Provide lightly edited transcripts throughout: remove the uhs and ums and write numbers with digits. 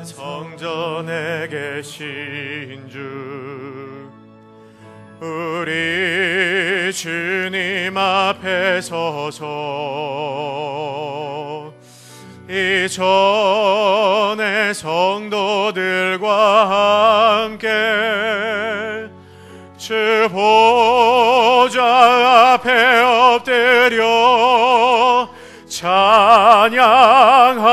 성전에 계신 주 우리 주님 앞에 서서 이전에 성도들과 함께 주 보좌 앞에 엎드려 찬양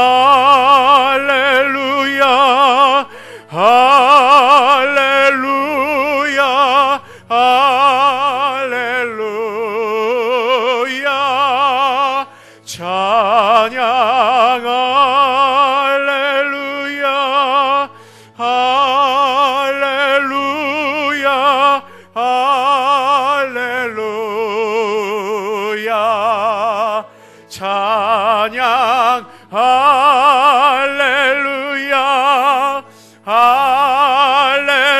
할렐루야 할렐루야 할렐루야 찬양 할렐루야 할렐루야 할렐루야 찬양 할렐루야 할렐루야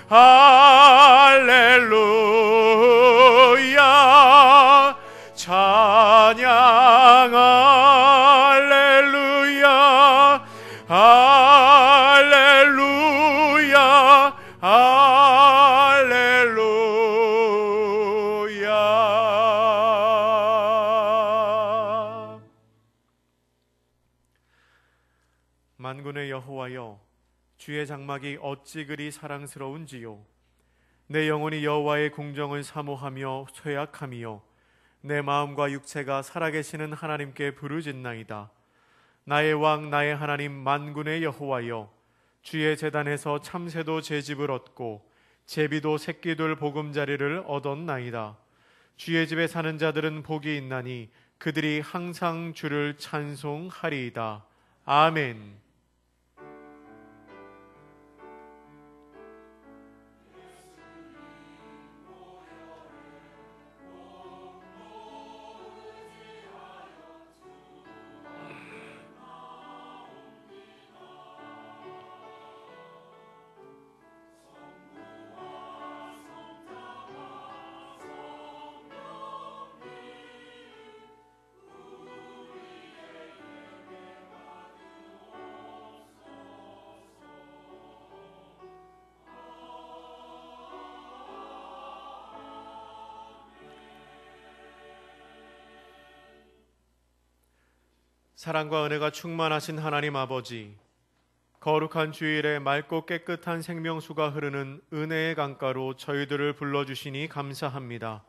할렐루야 찬양 할렐루야 할렐루야 할렐루야. 만군의 여호와여, 주의 장막이 어찌 그리 사랑스러운지요. 내 영혼이 여호와의 궁정을 사모하며 쇠약함이요 내 마음과 육체가 살아계시는 하나님께 부르짖나이다. 나의 왕 나의 하나님 만군의 여호와여, 주의 제단에서 참새도 제집을 얻고 제비도 새끼들 보금자리를 얻었나이다. 주의 집에 사는 자들은 복이 있나니 그들이 항상 주를 찬송하리이다. 아멘. 사랑과 은혜가 충만하신 하나님 아버지, 거룩한 주일에 맑고 깨끗한 생명수가 흐르는 은혜의 강가로 저희들을 불러주시니 감사합니다.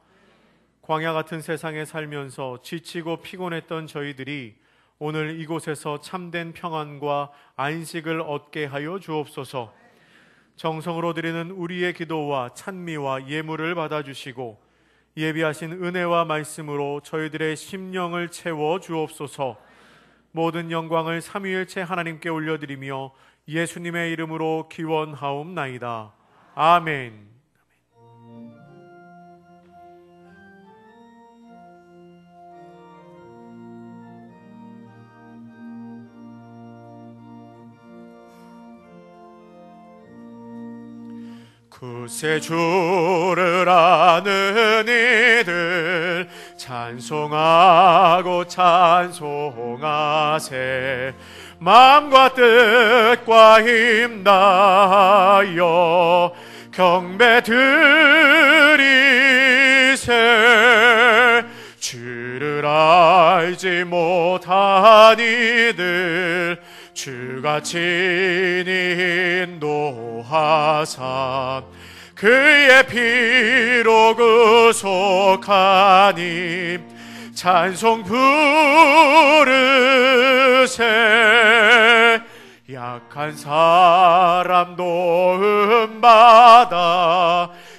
광야 같은 세상에 살면서 지치고 피곤했던 저희들이 오늘 이곳에서 참된 평안과 안식을 얻게 하여 주옵소서. 정성으로 드리는 우리의 기도와 찬미와 예물을 받아주시고 예비하신 은혜와 말씀으로 저희들의 심령을 채워 주옵소서. 모든 영광을 삼위일체 하나님께 올려드리며 예수님의 이름으로 기원하옵나이다. 아멘. 구세주를 아는 이들 찬송하고 찬송하세. 마음과 뜻과 힘 다하여 경배 드리세. 주를 알지 못한 이들 주가 친히 인도하사 그의 피로 구속하니 찬송 부르세. 약한 사람 도움받아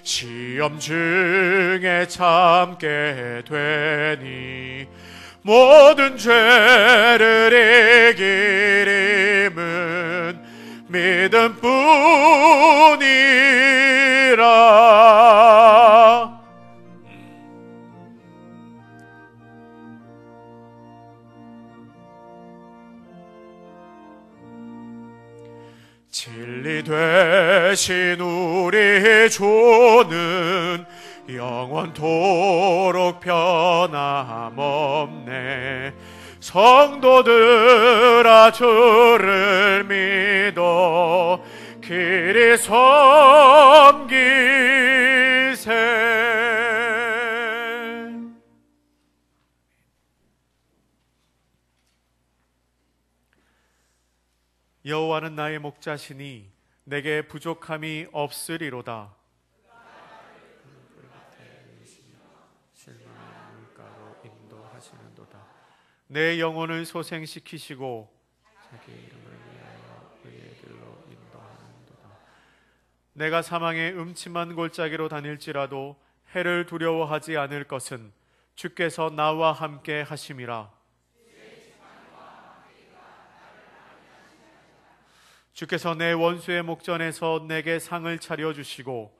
시험 중에 참게 되니 모든 죄를 이기림은 믿음뿐이라. 진리 되신 우리 주는 영원토록 변함없네. 성도들아 주를 믿어 길이 섬기세. 여호와는 나의 목자시니 내게 부족함이 없으리로다. 내 영혼을 소생시키시고 자기 이름을 위하여 의의 길로 인도하는도다. 내가 사망의 음침한 골짜기로 다닐지라도 해를 두려워하지 않을 것은 주께서 나와 함께 하심이라. 주께서 내 원수의 목전에서 내게 상을 차려주시고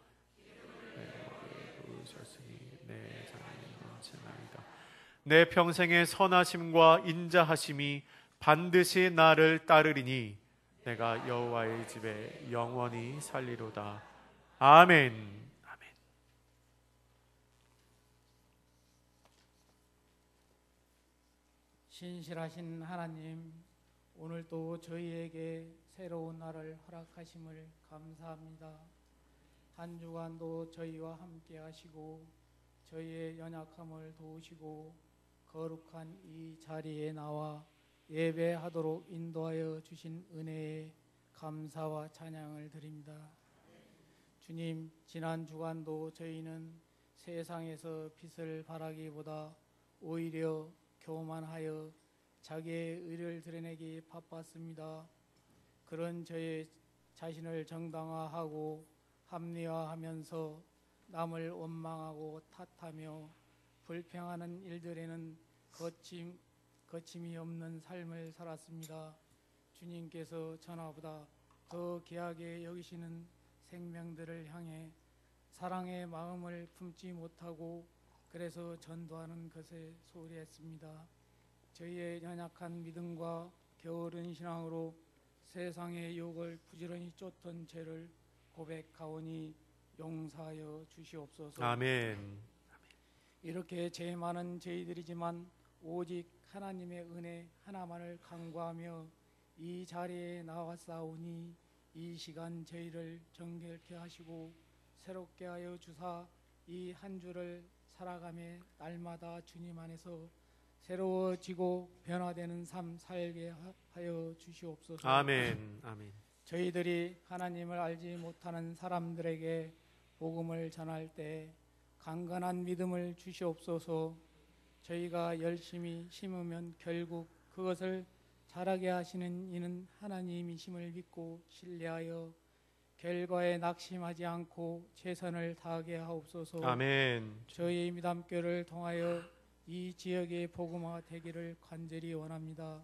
내 평생의 선하심과 인자하심이 반드시 나를 따르리니 내가 여호와의 집에 영원히 살리로다. 아멘. 아멘. 신실하신 하나님, 오늘도 저희에게 새로운 날을 허락하심을 감사합니다. 한 주간도 저희와 함께 하시고 저희의 연약함을 도우시고 거룩한 이 자리에 나와 예배하도록 인도하여 주신 은혜에 감사와 찬양을 드립니다. 주님, 지난 주간도 저희는 세상에서 빛을 발하기보다 오히려 교만하여 자기의 의를 드러내기 바빴습니다. 그런 저의 자신을 정당화하고 합리화하면서 남을 원망하고 탓하며 불평하는 일들에는 거침이 없는 삶을 살았습니다. 주님께서 저나보다 더 귀하게 여기시는 생명들을 향해 사랑의 마음을 품지 못하고 그래서 전도하는 것에 소홀했습니다. 저희의 연약한 믿음과 게으른 신앙으로 세상의 유혹을 부지런히 쫓던 죄를 고백하오니 용서하여 주시옵소서. 아멘. 이렇게 죄 많은 저희들이지만 오직 하나님의 은혜 하나만을 간구하며 이 자리에 나왔사오니 이 시간 저희를 정결케 하시고 새롭게 하여 주사 이 한 주를 살아가며 날마다 주님 안에서 새로워지고 변화되는 삶 살게 하여 주시옵소서. 아멘. 아멘. 저희들이 하나님을 알지 못하는 사람들에게 복음을 전할 때 강건한 믿음을 주시옵소서. 저희가 열심히 심으면 결국 그것을 자라게 하시는 이는 하나님이심을 믿고 신뢰하여 결과에 낙심하지 않고 최선을 다하게 하옵소서. 아멘. 저희 미담교를 통하여 이 지역의 복음화 되기를 간절히 원합니다.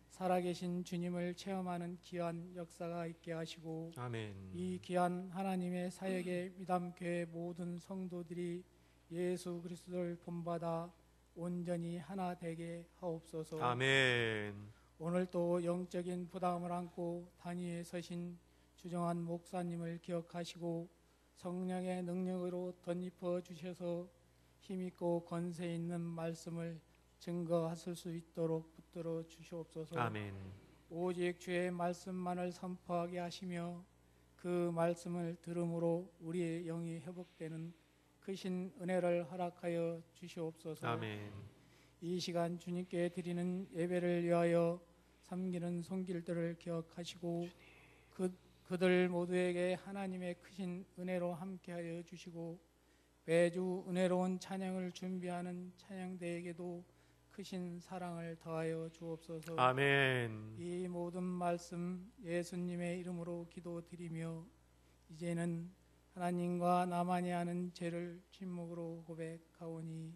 살아계신 주님을 체험하는 귀한 역사가 있게 하시고 아멘. 이 귀한 하나님의 사역에 미담교회 모든 성도들이 예수 그리스도를 본받아 온전히 하나 되게 하옵소서. 아멘. 오늘도 영적인 부담을 안고 단위에 서신 주정한 목사님을 기억하시고 성령의 능력으로 덧입어 주셔서 힘있고 권세 있는 말씀을 증거하실 수 있도록 붙들어 주시옵소서. 아멘. 오직 주의 말씀만을 선포하게 하시며 그 말씀을 들음으로 우리의 영이 회복되는 크신 은혜를 허락하여 주시옵소서. 아멘. 이 시간 주님께 드리는 예배를 위하여 섬기는 손길들을 기억하시고 그들 모두에게 하나님의 크신 은혜로 함께하여 주시고 매주 은혜로운 찬양을 준비하는 찬양대에게도 크신 사랑을 더하여 주옵소서. 아멘. 이 모든 말씀 예수님의 이름으로 기도드리며 이제는 하나님과 나만이 아는 죄를 침묵으로 고백하오니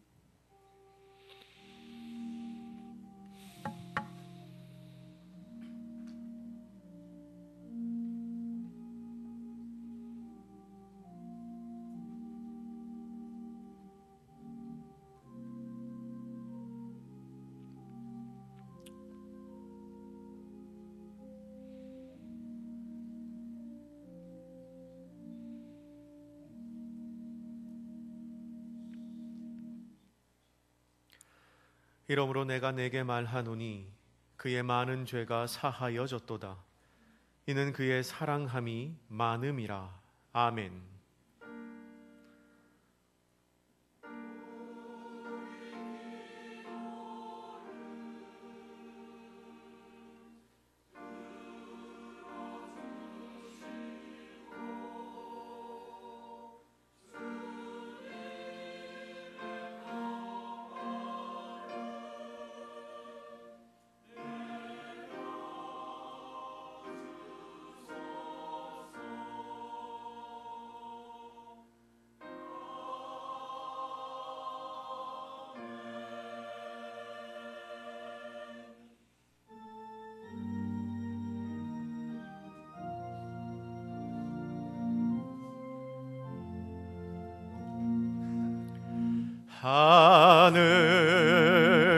이러므로 내가 내게 말하노니 그의 많은 죄가 사하여졌도다. 이는 그의 사랑함이 많음이라. 아멘.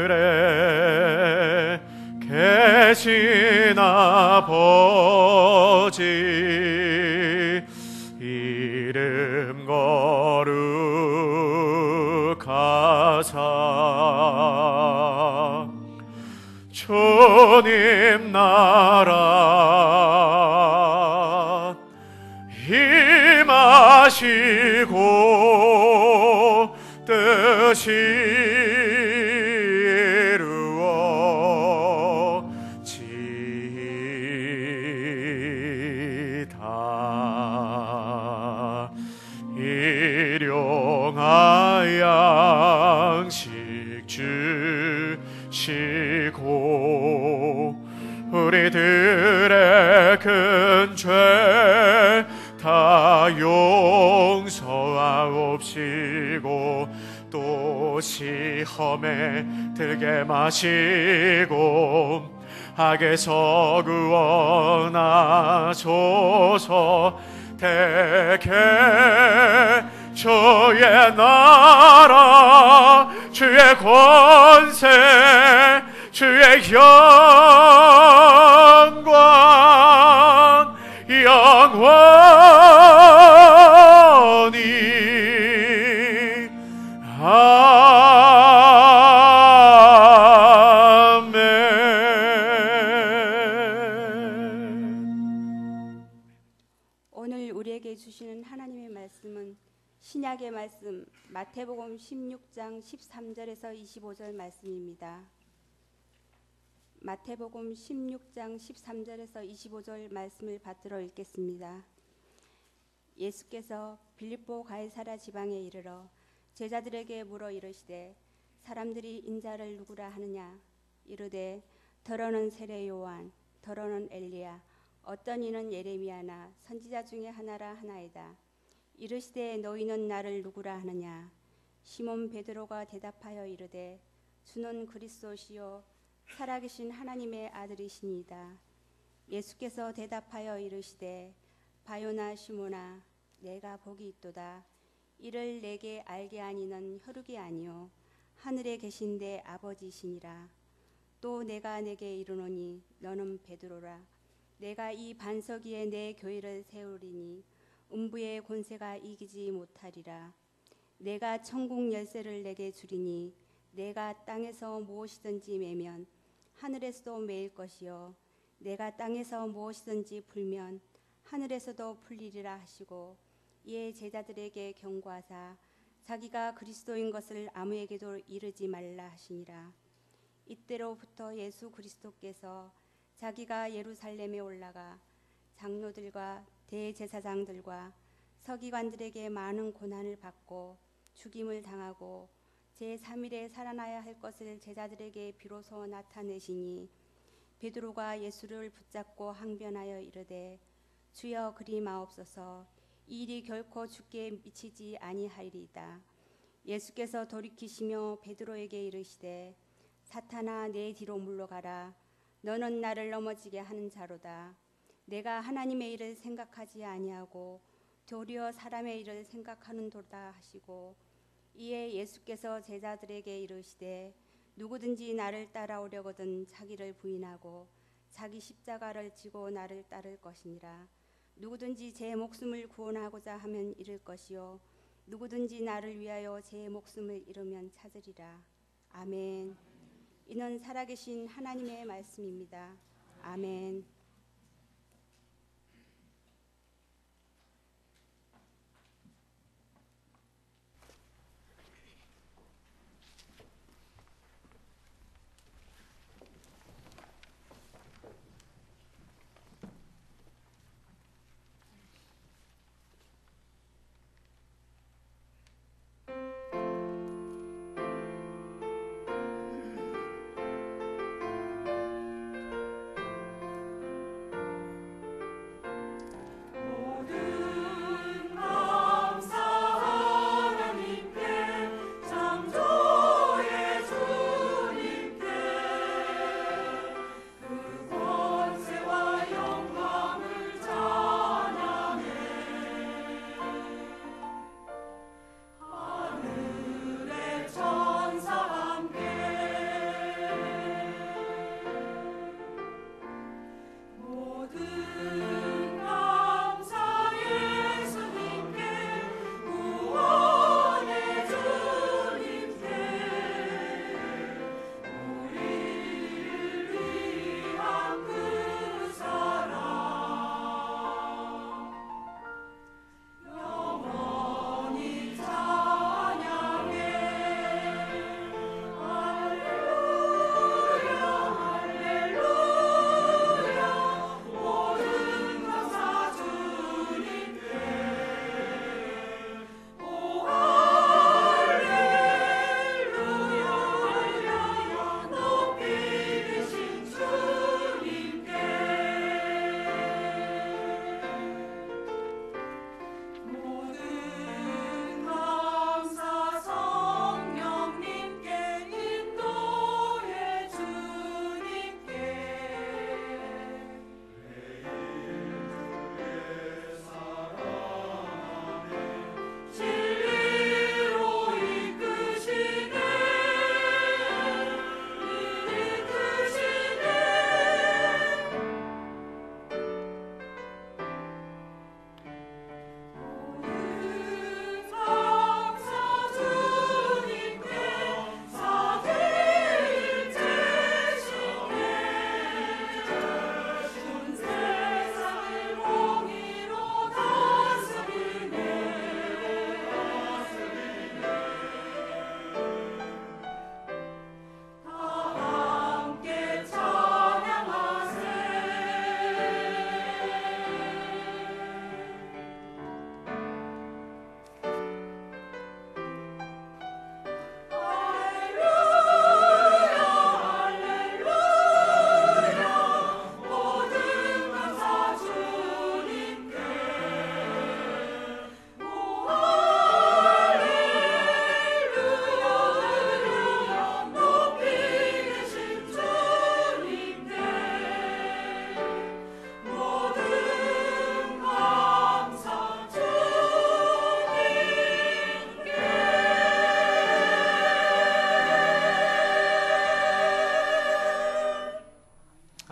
하늘에 계신 아버지, 이름 거룩하사 주님 나라 임하시고 뜻이 이루어지이다. 일용할 양식 주시고 우리들의 큰 죄 다 용서하옵시고 또 시험에 들게 마시고 악에서 구원하소서. 대개 주의 나라 주의 권세 주의 영광 영원히 아멘. 오늘 우리에게 주시는 하나님의 말씀은 신약의 말씀 마태복음 16장 13절에서 25절 말씀입니다. 마태복음 16장 13절에서 25절 말씀을 받들어 읽겠습니다. 예수께서 빌립보 가이사랴 지방에 이르러 제자들에게 물어 이르시되 사람들이 인자를 누구라 하느냐. 이르되 더러는 세례 요한, 더러는 엘리야, 어떤 이는 예레미야나 선지자 중에 하나라 하나이다. 이르시되 너희는 나를 누구라 하느냐. 시몬 베드로가 대답하여 이르되 주는 그리스도시요 살아계신 하나님의 아들이시니이다. 예수께서 대답하여 이르시되 바요나 시몬아 내가 복이 있도다. 이를 내게 알게 하니는 혈육이 아니요 하늘에 계신데 아버지시니라. 또 내가 내게 이르노니 너는 베드로라. 내가 이 반석 위에 내 교회를 세우리니 음부의 권세가 이기지 못하리라. 내가 천국 열쇠를 내게 주리니 내가 땅에서 무엇이든지 매면 하늘에서도 매일 것이요 내가 땅에서 무엇이든지 풀면 하늘에서도 풀리리라 하시고 이에 제자들에게 경고하사 자기가 그리스도인 것을 아무에게도 이르지 말라 하시니라. 이때로부터 예수 그리스도께서 자기가 예루살렘에 올라가 장로들과 대제사장들과 서기관들에게 많은 고난을 받고 죽임을 당하고 제3일에 살아나야 할 것을 제자들에게 비로소 나타내시니 베드로가 예수를 붙잡고 항변하여 이르되 주여 그리 마옵소서. 이 일이 결코 주께 미치지 아니하리이다. 예수께서 돌이키시며 베드로에게 이르시되 사탄아 내 뒤로 물러가라. 너는 나를 넘어지게 하는 자로다. 내가 하나님의 일을 생각하지 아니하고 도리어 사람의 일을 생각하는도다 하시고 이에 예수께서 제자들에게 이르시되 누구든지 나를 따라오려거든 자기를 부인하고 자기 십자가를 지고 나를 따를 것이니라. 누구든지 제 목숨을 구원하고자 하면 잃을 것이요 누구든지 나를 위하여 제 목숨을 잃으면 찾으리라. 아멘. 이는 살아계신 하나님의 말씀입니다. 아멘.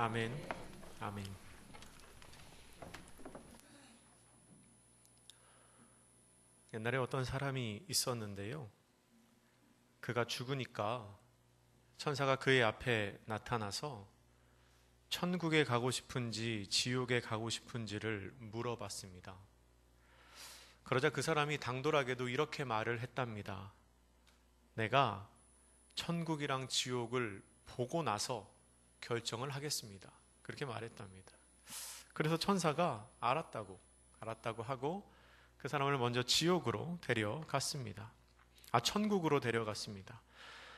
아멘. 아멘. 옛날에 어떤 사람이 있었는데요. 그가 죽으니까 천사가 그의 앞에 나타나서 천국에 가고 싶은지 지옥에 가고 싶은지를 물어봤습니다. 그러자 그 사람이 당돌하게도 이렇게 말을 했답니다. 내가 천국이랑 지옥을 보고 나서 결정을 하겠습니다. 그렇게 말했답니다. 그래서 천사가 알았다고 하고 그 사람을 먼저 지옥으로 데려갔습니다. 천국으로 데려갔습니다.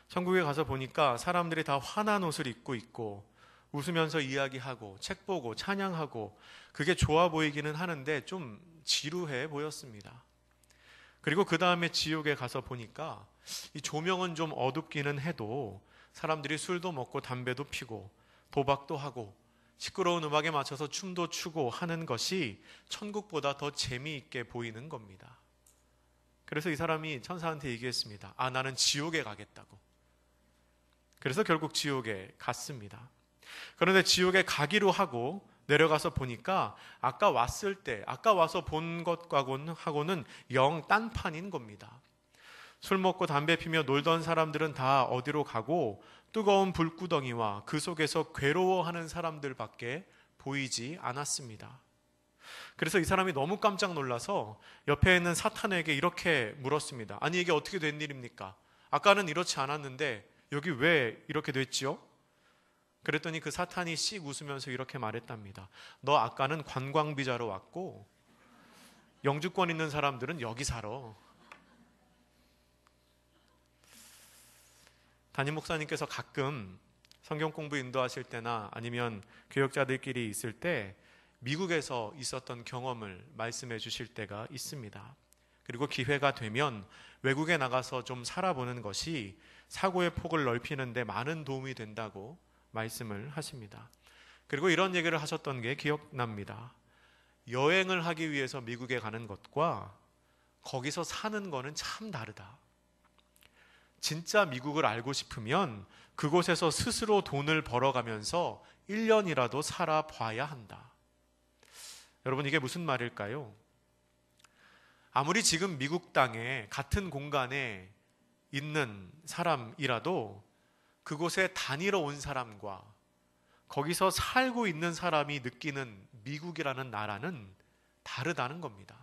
천국에 가서 보니까 사람들이 다 환한 옷을 입고 있고 웃으면서 이야기하고 책 보고 찬양하고 그게 좋아 보이기는 하는데 좀 지루해 보였습니다. 그리고 그 다음에 지옥에 가서 보니까 이 조명은 좀 어둡기는 해도 사람들이 술도 먹고 담배도 피고 도박도 하고 시끄러운 음악에 맞춰서 춤도 추고 하는 것이 천국보다 더 재미있게 보이는 겁니다. 그래서 이 사람이 천사한테 얘기했습니다. 나는 지옥에 가겠다고. 그래서 결국 지옥에 갔습니다. 그런데 지옥에 가기로 하고 내려가서 보니까 아까 와서 본 것하고는 영 딴판인 겁니다. 술 먹고 담배 피며 놀던 사람들은 다 어디로 가고 뜨거운 불구덩이와 그 속에서 괴로워하는 사람들밖에 보이지 않았습니다. 그래서 이 사람이 너무 깜짝 놀라서 옆에 있는 사탄에게 이렇게 물었습니다. 아니, 이게 어떻게 된 일입니까? 아까는 이렇지 않았는데 여기 왜 이렇게 됐지요? 그랬더니 그 사탄이 씩 웃으면서 이렇게 말했답니다. 너 아까는 관광비자로 왔고 영주권 있는 사람들은 여기 살아. 담임 목사님께서 가끔 성경 공부 인도하실 때나 아니면 교역자들끼리 있을 때 미국에서 있었던 경험을 말씀해 주실 때가 있습니다. 그리고 기회가 되면 외국에 나가서 좀 살아보는 것이 사고의 폭을 넓히는 데 많은 도움이 된다고 말씀을 하십니다. 그리고 이런 얘기를 하셨던 게 기억납니다. 여행을 하기 위해서 미국에 가는 것과 거기서 사는 거는 참 다르다. 진짜 미국을 알고 싶으면 그곳에서 스스로 돈을 벌어가면서 1년이라도 살아봐야 한다. 여러분, 이게 무슨 말일까요? 아무리 지금 미국 땅에 같은 공간에 있는 사람이라도 그곳에 다니러 온 사람과 거기서 살고 있는 사람이 느끼는 미국이라는 나라는 다르다는 겁니다.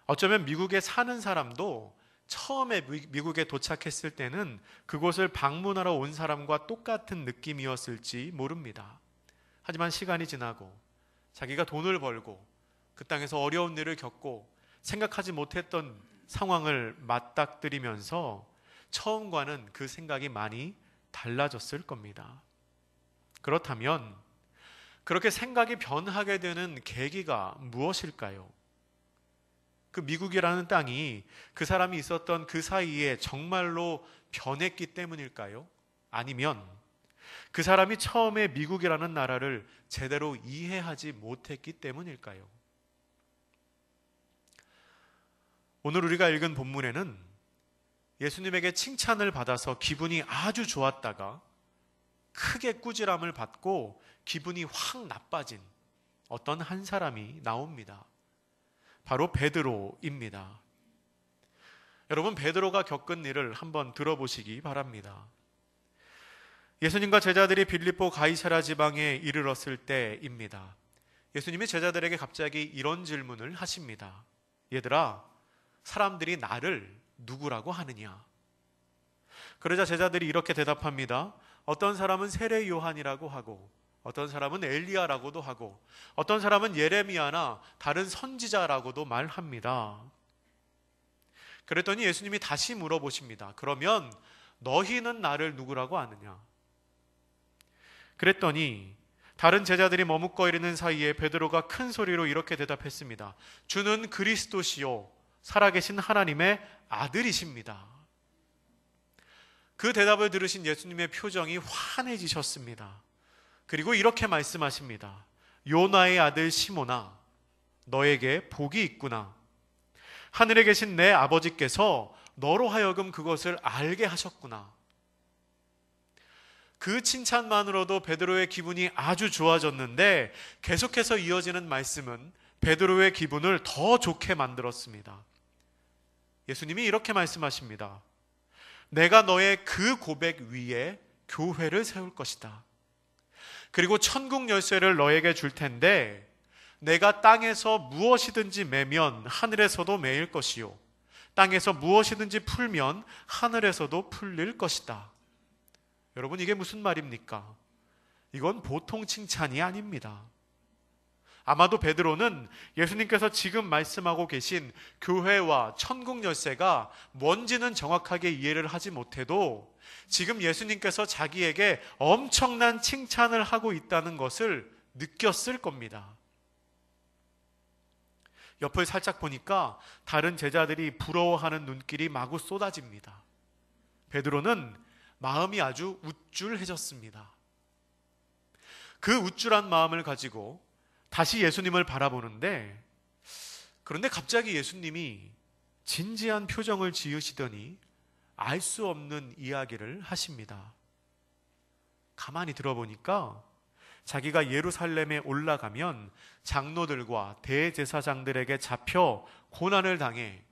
어쩌면 미국에 사는 사람도 처음에 미국에 도착했을 때는 그곳을 방문하러 온 사람과 똑같은 느낌이었을지 모릅니다. 하지만 시간이 지나고 자기가 돈을 벌고 그 땅에서 어려운 일을 겪고 생각하지 못했던 상황을 맞닥뜨리면서 처음과는 그 생각이 많이 달라졌을 겁니다. 그렇다면 그렇게 생각이 변하게 되는 계기가 무엇일까요? 그 미국이라는 땅이 그 사람이 있었던 그 사이에 정말로 변했기 때문일까요? 아니면 그 사람이 처음에 미국이라는 나라를 제대로 이해하지 못했기 때문일까요? 오늘 우리가 읽은 본문에는 예수님에게 칭찬을 받아서 기분이 아주 좋았다가 크게 꾸지람을 받고 기분이 확 나빠진 어떤 한 사람이 나옵니다. 바로 베드로입니다. 여러분, 베드로가 겪은 일을 한번 들어보시기 바랍니다. 예수님과 제자들이 빌립보 가이사랴 지방에 이르렀을 때입니다. 예수님이 제자들에게 갑자기 이런 질문을 하십니다. 얘들아, 사람들이 나를 누구라고 하느냐? 그러자 제자들이 이렇게 대답합니다. 어떤 사람은 세례 요한이라고 하고, 어떤 사람은 엘리야라고도 하고, 어떤 사람은 예레미야나 다른 선지자라고도 말합니다. 그랬더니 예수님이 다시 물어보십니다. 그러면 너희는 나를 누구라고 아느냐? 그랬더니 다른 제자들이 머뭇거리는 사이에 베드로가 큰 소리로 이렇게 대답했습니다. 주는 그리스도시요 살아계신 하나님의 아들이십니다. 그 대답을 들으신 예수님의 표정이 환해지셨습니다. 그리고 이렇게 말씀하십니다. 요나의 아들 시몬아, 너에게 복이 있구나. 하늘에 계신 내 아버지께서 너로 하여금 그것을 알게 하셨구나. 그 칭찬만으로도 베드로의 기분이 아주 좋아졌는데 계속해서 이어지는 말씀은 베드로의 기분을 더 좋게 만들었습니다. 예수님이 이렇게 말씀하십니다. 내가 너의 그 고백 위에 교회를 세울 것이다. 그리고 천국 열쇠를 너에게 줄 텐데 내가 땅에서 무엇이든지 매면 하늘에서도 매일 것이요 땅에서 무엇이든지 풀면 하늘에서도 풀릴 것이다. 여러분, 이게 무슨 말입니까? 이건 보통 칭찬이 아닙니다. 아마도 베드로는 예수님께서 지금 말씀하고 계신 교회와 천국 열쇠가 뭔지는 정확하게 이해를 하지 못해도 지금 예수님께서 자기에게 엄청난 칭찬을 하고 있다는 것을 느꼈을 겁니다. 옆을 살짝 보니까 다른 제자들이 부러워하는 눈길이 마구 쏟아집니다. 베드로는 마음이 아주 우쭐해졌습니다. 그 우쭐한 마음을 가지고 다시 예수님을 바라보는데, 그런데 갑자기 예수님이 진지한 표정을 지으시더니 알 수 없는 이야기를 하십니다. 가만히 들어보니까 자기가 예루살렘에 올라가면 장로들과 대제사장들에게 잡혀 고난을 당해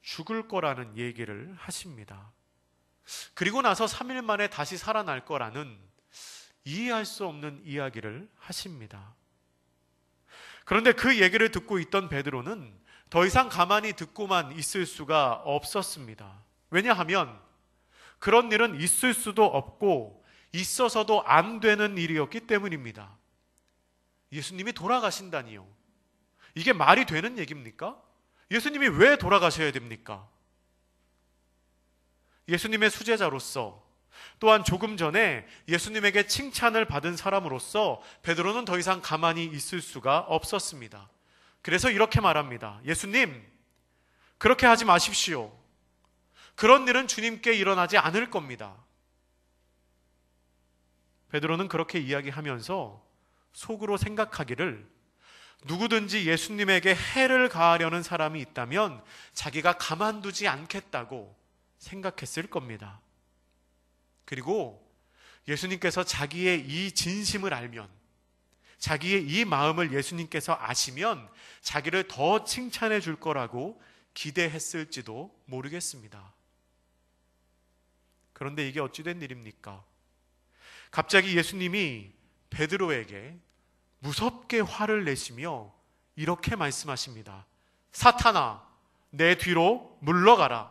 죽을 거라는 얘기를 하십니다. 그리고 나서 3일 만에 다시 살아날 거라는 이해할 수 없는 이야기를 하십니다. 그런데 그 얘기를 듣고 있던 베드로는 더 이상 가만히 듣고만 있을 수가 없었습니다. 왜냐하면 그런 일은 있을 수도 없고 있어서도 안 되는 일이었기 때문입니다. 예수님이 돌아가신다니요. 이게 말이 되는 얘기입니까? 예수님이 왜 돌아가셔야 됩니까? 예수님의 수제자로서, 또한 조금 전에 예수님에게 칭찬을 받은 사람으로서 베드로는 더 이상 가만히 있을 수가 없었습니다. 그래서 이렇게 말합니다. 예수님, 그렇게 하지 마십시오. 그런 일은 주님께 일어나지 않을 겁니다. 베드로는 그렇게 이야기하면서 속으로 생각하기를, 누구든지 예수님에게 해를 가하려는 사람이 있다면 자기가 가만두지 않겠다고 생각했을 겁니다. 그리고 예수님께서 자기의 이 진심을 알면, 자기의 이 마음을 예수님께서 아시면 자기를 더 칭찬해 줄 거라고 기대했을지도 모르겠습니다. 그런데 이게 어찌된 일입니까? 갑자기 예수님이 베드로에게 무섭게 화를 내시며 이렇게 말씀하십니다. 사탄아, 내 뒤로 물러가라.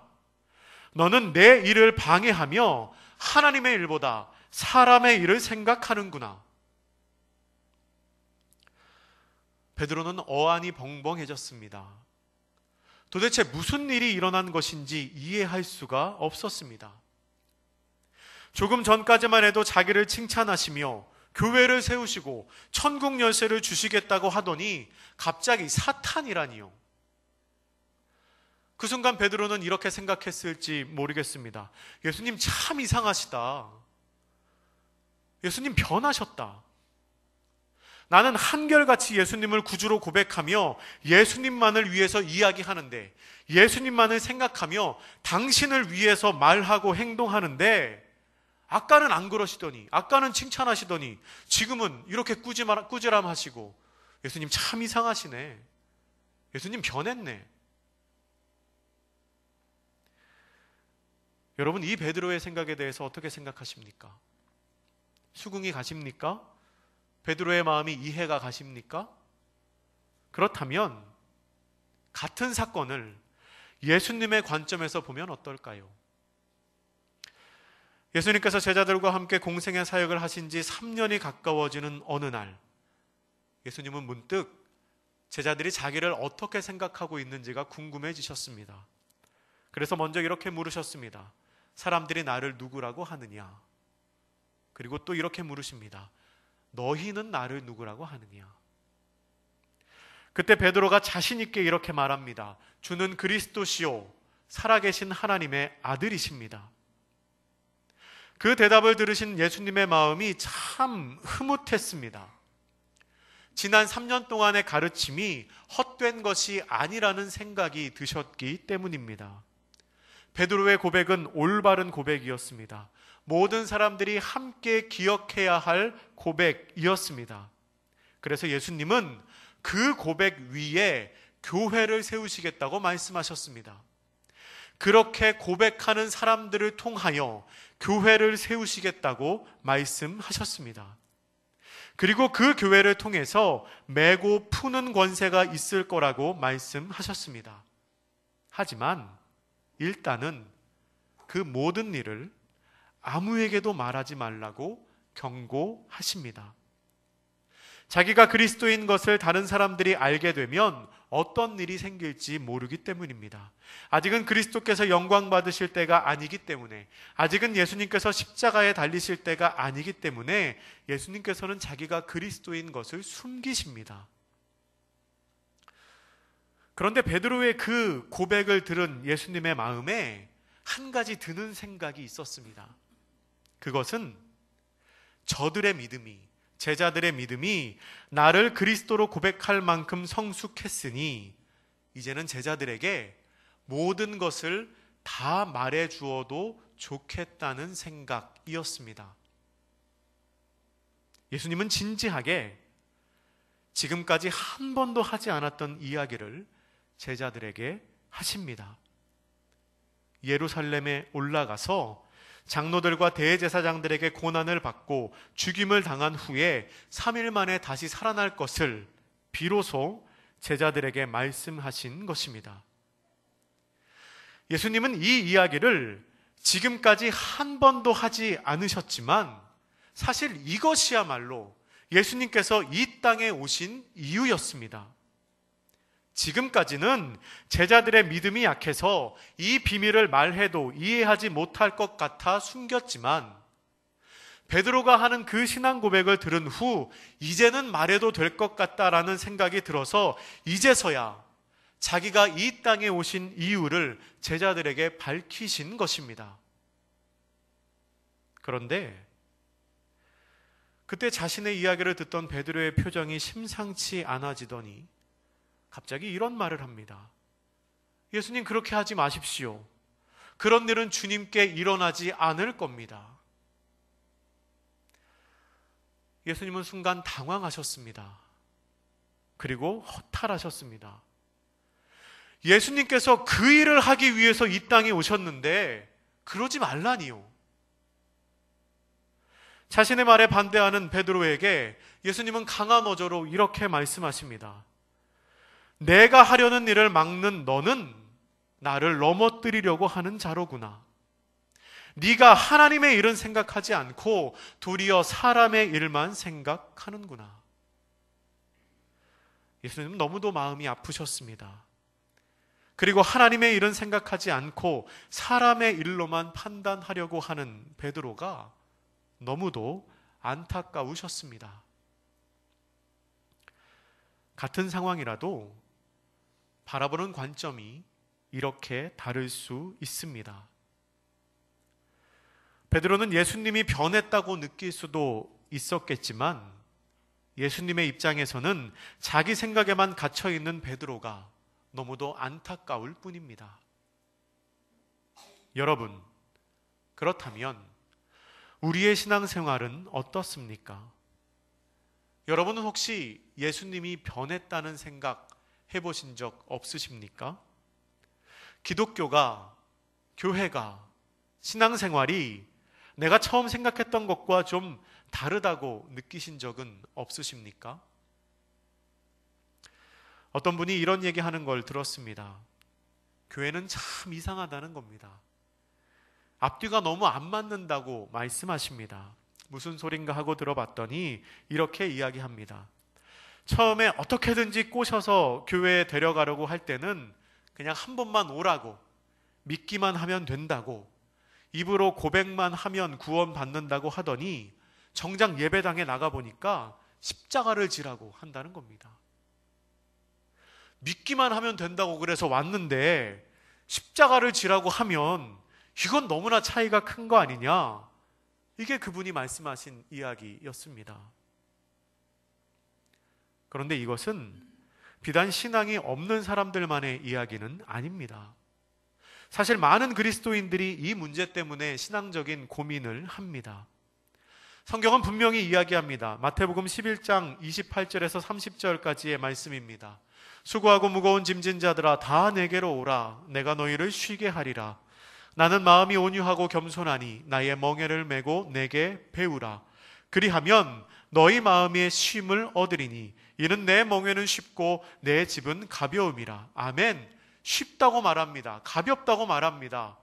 너는 내 일을 방해하며 하나님의 일보다 사람의 일을 생각하는구나. 베드로는 어안이 벙벙해졌습니다. 도대체 무슨 일이 일어난 것인지 이해할 수가 없었습니다. 조금 전까지만 해도 자기를 칭찬하시며 교회를 세우시고 천국 열쇠를 주시겠다고 하더니 갑자기 사탄이라니요. 그 순간 베드로는 이렇게 생각했을지 모르겠습니다. 예수님 참 이상하시다. 예수님 변하셨다. 나는 한결같이 예수님을 구주로 고백하며 예수님만을 위해서 이야기하는데, 예수님만을 생각하며 당신을 위해서 말하고 행동하는데, 아까는 안 그러시더니, 아까는 칭찬하시더니 지금은 이렇게 꾸지람하시고, 예수님 참 이상하시네. 예수님 변했네. 여러분, 이 베드로의 생각에 대해서 어떻게 생각하십니까? 수긍이 가십니까? 베드로의 마음이 이해가 가십니까? 그렇다면 같은 사건을 예수님의 관점에서 보면 어떨까요? 예수님께서 제자들과 함께 공생의 사역을 하신 지 3년이 가까워지는 어느 날, 예수님은 문득 제자들이 자기를 어떻게 생각하고 있는지가 궁금해지셨습니다. 그래서 먼저 이렇게 물으셨습니다. 사람들이 나를 누구라고 하느냐? 그리고 또 이렇게 물으십니다. 너희는 나를 누구라고 하느냐? 그때 베드로가 자신 있게 이렇게 말합니다. 주는 그리스도시요 살아계신 하나님의 아들이십니다. 그 대답을 들으신 예수님의 마음이 참 흐뭇했습니다. 지난 3년 동안의 가르침이 헛된 것이 아니라는 생각이 드셨기 때문입니다. 베드로의 고백은 올바른 고백이었습니다. 모든 사람들이 함께 기억해야 할 고백이었습니다. 그래서 예수님은 그 고백 위에 교회를 세우시겠다고 말씀하셨습니다. 그렇게 고백하는 사람들을 통하여 교회를 세우시겠다고 말씀하셨습니다. 그리고 그 교회를 통해서 메고 푸는 권세가 있을 거라고 말씀하셨습니다. 하지만 일단은 그 모든 일을 아무에게도 말하지 말라고 경고하십니다. 자기가 그리스도인 것을 다른 사람들이 알게 되면 어떤 일이 생길지 모르기 때문입니다. 아직은 그리스도께서 영광 받으실 때가 아니기 때문에, 아직은 예수님께서 십자가에 달리실 때가 아니기 때문에 예수님께서는 자기가 그리스도인 것을 숨기십니다. 그런데 베드로의 그 고백을 들은 예수님의 마음에 한 가지 드는 생각이 있었습니다. 그것은 저들의 믿음이, 제자들의 믿음이 나를 그리스도로 고백할 만큼 성숙했으니 이제는 제자들에게 모든 것을 다 말해 주어도 좋겠다는 생각이었습니다. 예수님은 진지하게 지금까지 한 번도 하지 않았던 이야기를 제자들에게 하십니다. 예루살렘에 올라가서 장로들과 대제사장들에게 고난을 받고 죽임을 당한 후에 3일 만에 다시 살아날 것을 비로소 제자들에게 말씀하신 것입니다. 예수님은 이 이야기를 지금까지 한 번도 하지 않으셨지만 사실 이것이야말로 예수님께서 이 땅에 오신 이유였습니다. 지금까지는 제자들의 믿음이 약해서 이 비밀을 말해도 이해하지 못할 것 같아 숨겼지만 베드로가 하는 그 신앙 고백을 들은 후 이제는 말해도 될 것 같다라는 생각이 들어서 이제서야 자기가 이 땅에 오신 이유를 제자들에게 밝히신 것입니다. 그런데 그때 자신의 이야기를 듣던 베드로의 표정이 심상치 않아지더니 갑자기 이런 말을 합니다. 예수님, 그렇게 하지 마십시오. 그런 일은 주님께 일어나지 않을 겁니다. 예수님은 순간 당황하셨습니다. 그리고 허탈하셨습니다. 예수님께서 그 일을 하기 위해서 이 땅에 오셨는데 그러지 말라니요. 자신의 말에 반대하는 베드로에게 예수님은 강한 어조로 이렇게 말씀하십니다. 내가 하려는 일을 막는 너는 나를 넘어뜨리려고 하는 자로구나. 네가 하나님의 일은 생각하지 않고 도리어 사람의 일만 생각하는구나. 예수님은 너무도 마음이 아프셨습니다. 그리고 하나님의 일은 생각하지 않고 사람의 일로만 판단하려고 하는 베드로가 너무도 안타까우셨습니다. 같은 상황이라도 바라보는 관점이 이렇게 다를 수 있습니다. 베드로는 예수님이 변했다고 느낄 수도 있었겠지만 예수님의 입장에서는 자기 생각에만 갇혀있는 베드로가 너무도 안타까울 뿐입니다. 여러분, 그렇다면 우리의 신앙생활은 어떻습니까? 여러분은 혹시 예수님이 변했다는 생각 해보신 적 없으십니까? 기독교가, 교회가, 신앙생활이 내가 처음 생각했던 것과 좀 다르다고 느끼신 적은 없으십니까? 어떤 분이 이런 얘기하는 걸 들었습니다. 교회는 참 이상하다는 겁니다. 앞뒤가 너무 안 맞는다고 말씀하십니다. 무슨 소린가 하고 들어봤더니 이렇게 이야기합니다. 처음에 어떻게든지 꼬셔서 교회에 데려가려고 할 때는 그냥 한 번만 오라고, 믿기만 하면 된다고, 입으로 고백만 하면 구원받는다고 하더니 정작 예배당에 나가보니까 십자가를 지라고 한다는 겁니다. 믿기만 하면 된다고 그래서 왔는데 십자가를 지라고 하면 이건 너무나 차이가 큰 거 아니냐? 이게 그분이 말씀하신 이야기였습니다. 그런데 이것은 비단 신앙이 없는 사람들만의 이야기는 아닙니다. 사실 많은 그리스도인들이 이 문제 때문에 신앙적인 고민을 합니다. 성경은 분명히 이야기합니다. 마태복음 11장 28절에서 30절까지의 말씀입니다. 수고하고 무거운 짐진 자들아 다 내게로 오라. 내가 너희를 쉬게 하리라. 나는 마음이 온유하고 겸손하니 나의 멍에를 메고 내게 배우라. 그리하면 너희 마음의 쉼을 얻으리니 이는 내 멍에는 쉽고 내 집은 가벼움이라. 아멘. 쉽다고 말합니다. 가볍다고 말합니다.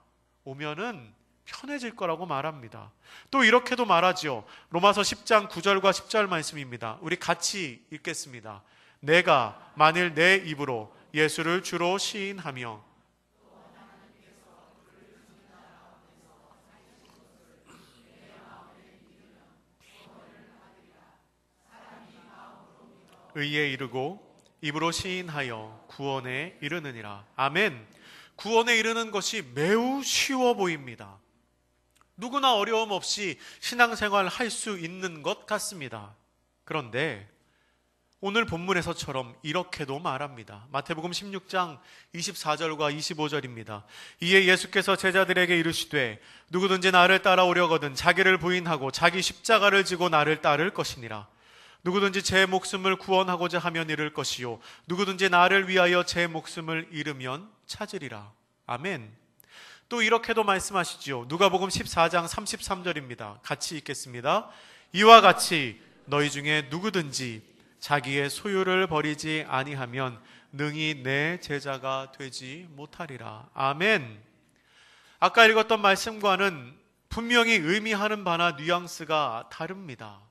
오면은 편해질 거라고 말합니다. 또 이렇게도 말하지요. 로마서 10장 9절과 10절 말씀입니다. 우리 같이 읽겠습니다. 내가 만일 내 입으로 예수를 주로 시인하며 의에 이르고 입으로 시인하여 구원에 이르느니라. 아멘. 구원에 이르는 것이 매우 쉬워 보입니다. 누구나 어려움 없이 신앙생활 할 수 있는 것 같습니다. 그런데 오늘 본문에서처럼 이렇게도 말합니다. 마태복음 16장 24절과 25절입니다. 이에 예수께서 제자들에게 이르시되 누구든지 나를 따라오려거든 자기를 부인하고 자기 십자가를 지고 나를 따를 것이니라. 누구든지 제 목숨을 구원하고자 하면 잃을 것이요 누구든지 나를 위하여 제 목숨을 잃으면 찾으리라. 아멘. 또 이렇게도 말씀하시지요. 누가복음 14장 33절입니다. 같이 읽겠습니다. 이와 같이 너희 중에 누구든지 자기의 소유를 버리지 아니하면 능히 내 제자가 되지 못하리라. 아멘. 아까 읽었던 말씀과는 분명히 의미하는 바나 뉘앙스가 다릅니다.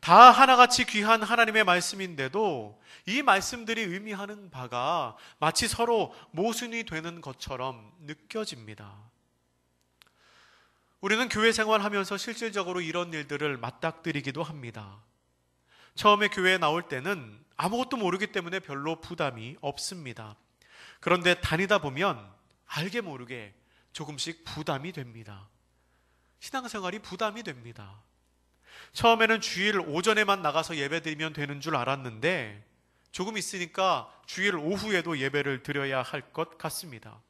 다 하나같이 귀한 하나님의 말씀인데도 이 말씀들이 의미하는 바가 마치 서로 모순이 되는 것처럼 느껴집니다. 우리는 교회 생활하면서 실질적으로 이런 일들을 맞닥뜨리기도 합니다. 처음에 교회에 나올 때는 아무것도 모르기 때문에 별로 부담이 없습니다. 그런데 다니다 보면 알게 모르게 조금씩 부담이 됩니다. 신앙생활이 부담이 됩니다. 처음에는 주일 오전에만 나가서 예배드리면 되는 줄 알았는데 조금 있으니까 주일 오후에도 예배를 드려야 할 것 같습니다.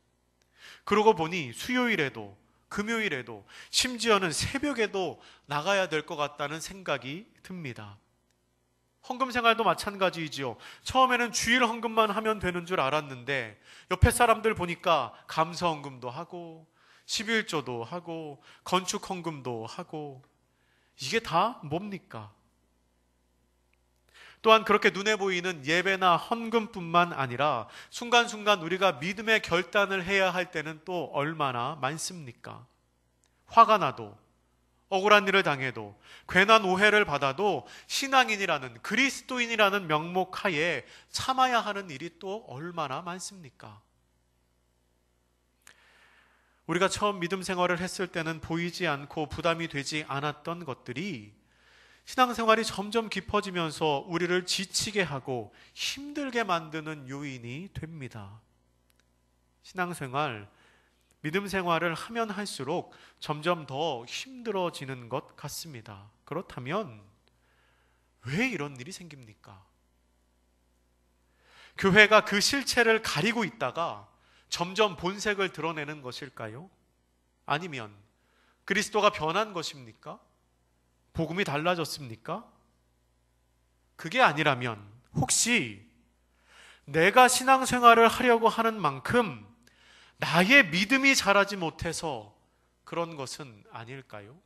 그러고 보니 수요일에도 금요일에도 심지어는 새벽에도 나가야 될 것 같다는 생각이 듭니다. 헌금 생활도 마찬가지이지요. 처음에는 주일 헌금만 하면 되는 줄 알았는데 옆에 사람들 보니까 감사 헌금도 하고 11조도 하고 건축 헌금도 하고 이게 다 뭡니까? 또한 그렇게 눈에 보이는 예배나 헌금뿐만 아니라 순간순간 우리가 믿음의 결단을 해야 할 때는 또 얼마나 많습니까? 화가 나도 억울한 일을 당해도 괜한 오해를 받아도 신앙인이라는 그리스도인이라는 명목 하에 참아야 하는 일이 또 얼마나 많습니까? 우리가 처음 믿음 생활을 했을 때는 보이지 않고 부담이 되지 않았던 것들이 신앙생활이 점점 깊어지면서 우리를 지치게 하고 힘들게 만드는 요인이 됩니다. 신앙생활, 믿음 생활을 하면 할수록 점점 더 힘들어지는 것 같습니다. 그렇다면 왜 이런 일이 생깁니까? 교회가 그 실체를 가리고 있다가 점점 본색을 드러내는 것일까요? 아니면 그리스도가 변한 것입니까? 복음이 달라졌습니까? 그게 아니라면 혹시 내가 신앙생활을 하려고 하는 만큼 나의 믿음이 자라지 못해서 그런 것은 아닐까요?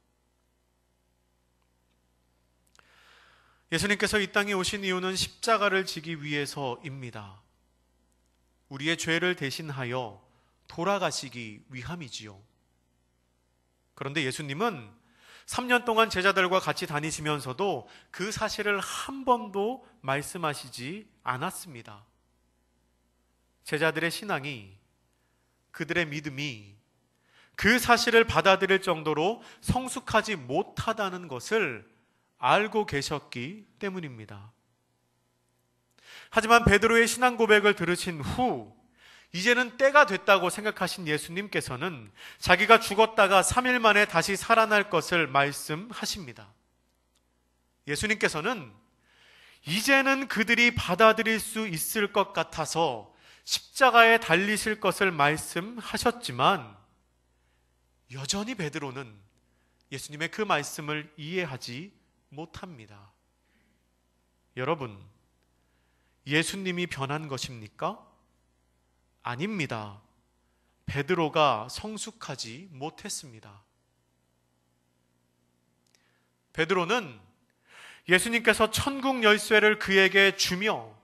예수님께서 이 땅에 오신 이유는 십자가를 지기 위해서입니다. 우리의 죄를 대신하여 돌아가시기 위함이지요. 그런데 예수님은 3년 동안 제자들과 같이 다니시면서도 그 사실을 한 번도 말씀하시지 않았습니다. 제자들의 신앙이, 그들의 믿음이 그 사실을 받아들일 정도로 성숙하지 못하다는 것을 알고 계셨기 때문입니다. 하지만 베드로의 신앙 고백을 들으신 후 이제는 때가 됐다고 생각하신 예수님께서는 자기가 죽었다가 3일 만에 다시 살아날 것을 말씀하십니다. 예수님께서는 이제는 그들이 받아들일 수 있을 것 같아서 십자가에 달리실 것을 말씀하셨지만 여전히 베드로는 예수님의 그 말씀을 이해하지 못합니다. 여러분, 예수님이 변한 것입니까? 아닙니다. 베드로가 성숙하지 못했습니다. 베드로는 예수님께서 천국 열쇠를 그에게 주며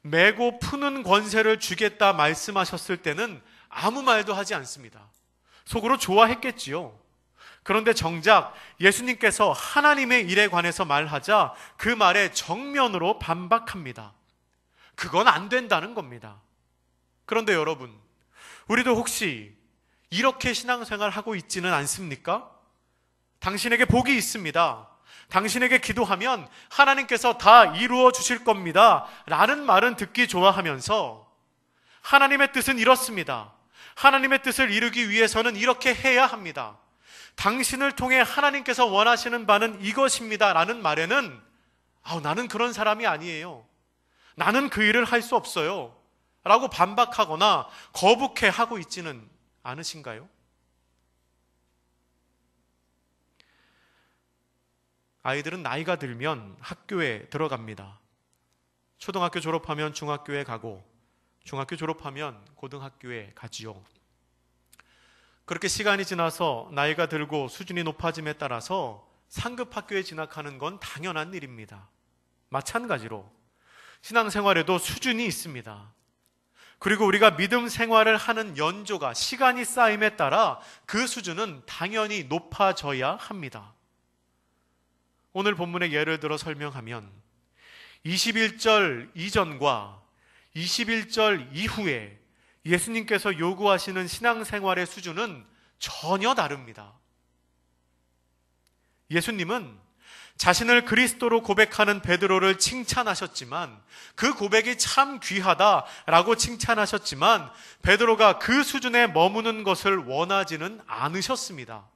메고 푸는 권세를 주겠다 말씀하셨을 때는 아무 말도 하지 않습니다. 속으로 좋아했겠지요. 그런데 정작 예수님께서 하나님의 일에 관해서 말하자 그 말에 정면으로 반박합니다. 그건 안 된다는 겁니다. 그런데 여러분, 우리도 혹시 이렇게 신앙생활하고 있지는 않습니까? 당신에게 복이 있습니다. 당신에게 기도하면 하나님께서 다 이루어 주실 겁니다. 라는 말은 듣기 좋아하면서 하나님의 뜻은 이렇습니다. 하나님의 뜻을 이루기 위해서는 이렇게 해야 합니다. 당신을 통해 하나님께서 원하시는 바는 이것입니다. 라는 말에는 나는 그런 사람이 아니에요. 나는 그 일을 할 수 없어요. 라고 반박하거나 거북해 하고 있지는 않으신가요? 아이들은 나이가 들면 학교에 들어갑니다. 초등학교 졸업하면 중학교에 가고 중학교 졸업하면 고등학교에 가지요. 그렇게 시간이 지나서 나이가 들고 수준이 높아짐에 따라서 상급 학교에 진학하는 건 당연한 일입니다. 마찬가지로 신앙생활에도 수준이 있습니다. 그리고 우리가 믿음 생활을 하는 연조가 시간이 쌓임에 따라 그 수준은 당연히 높아져야 합니다. 오늘 본문의 예를 들어 설명하면 21절 이전과 21절 이후에 예수님께서 요구하시는 신앙생활의 수준은 전혀 다릅니다. 예수님은 자신을 그리스도로 고백하는 베드로를 칭찬하셨지만, 그 고백이 참 귀하다라고 칭찬하셨지만 베드로가 그 수준에 머무는 것을 원하지는 않으셨습니다.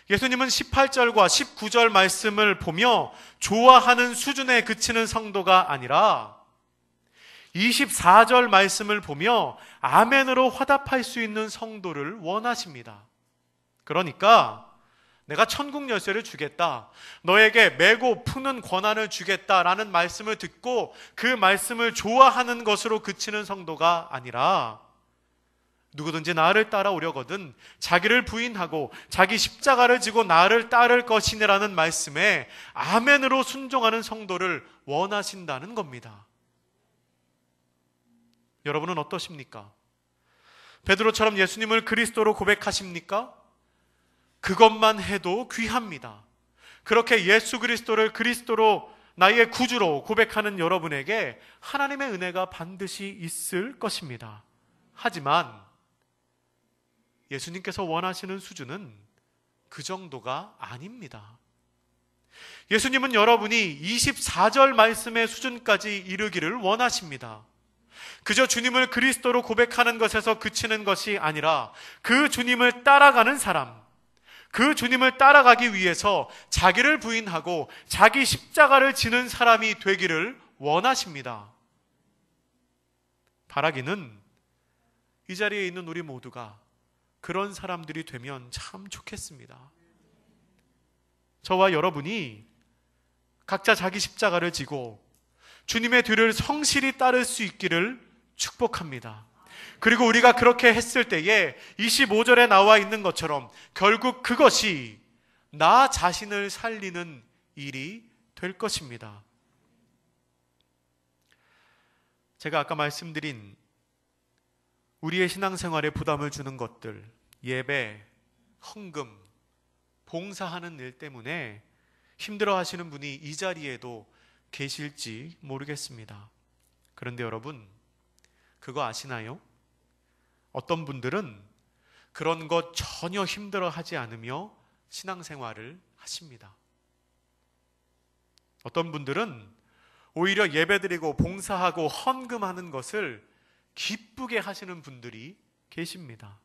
예수님은 18절과 19절 말씀을 보며 좋아하는 수준에 그치는 성도가 아니라 24절 말씀을 보며 아멘으로 화답할 수 있는 성도를 원하십니다. 그러니까 내가 천국 열쇠를 주겠다, 너에게 메고 푸는 권한을 주겠다라는 말씀을 듣고 그 말씀을 좋아하는 것으로 그치는 성도가 아니라, 누구든지 나를 따라오려거든 자기를 부인하고 자기 십자가를 지고 나를 따를 것이니라는 말씀에 아멘으로 순종하는 성도를 원하신다는 겁니다. 여러분은 어떠십니까? 베드로처럼 예수님을 그리스도로 고백하십니까? 그것만 해도 귀합니다. 그렇게 예수 그리스도를 그리스도로 나의 구주로 고백하는 여러분에게 하나님의 은혜가 반드시 있을 것입니다. 하지만 예수님께서 원하시는 수준은 그 정도가 아닙니다. 예수님은 여러분이 24절 말씀의 수준까지 이르기를 원하십니다. 그저 주님을 그리스도로 고백하는 것에서 그치는 것이 아니라 그 주님을 따라가는 사람, 그 주님을 따라가기 위해서 자기를 부인하고 자기 십자가를 지는 사람이 되기를 원하십니다. 바라기는 이 자리에 있는 우리 모두가 그런 사람들이 되면 참 좋겠습니다. 저와 여러분이 각자 자기 십자가를 지고 주님의 뒤를 성실히 따를 수 있기를 축복합니다. 그리고 우리가 그렇게 했을 때에 25절에 나와 있는 것처럼 결국 그것이 나 자신을 살리는 일이 될 것입니다. 제가 아까 말씀드린 우리의 신앙생활에 부담을 주는 것들, 예배, 헌금, 봉사하는 일 때문에 힘들어 하시는 분이 이 자리에도 계실지 모르겠습니다. 그런데 여러분, 그거 아시나요? 어떤 분들은 그런 것 전혀 힘들어 하지 않으며 신앙생활을 하십니다. 어떤 분들은 오히려 예배드리고 봉사하고 헌금하는 것을 기쁘게 하시는 분들이 계십니다.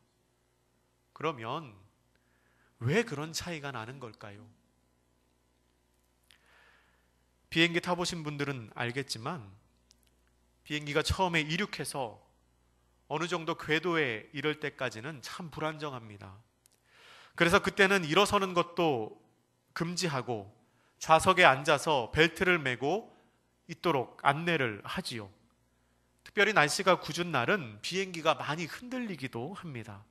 그러면 왜 그런 차이가 나는 걸까요? 비행기 타보신 분들은 알겠지만 비행기가 처음에 이륙해서 어느 정도 궤도에 이를 때까지는 참 불안정합니다. 그래서 그때는 일어서는 것도 금지하고 좌석에 앉아서 벨트를 매고 있도록 안내를 하지요. 특별히 날씨가 궂은 날은 비행기가 많이 흔들리기도 합니다.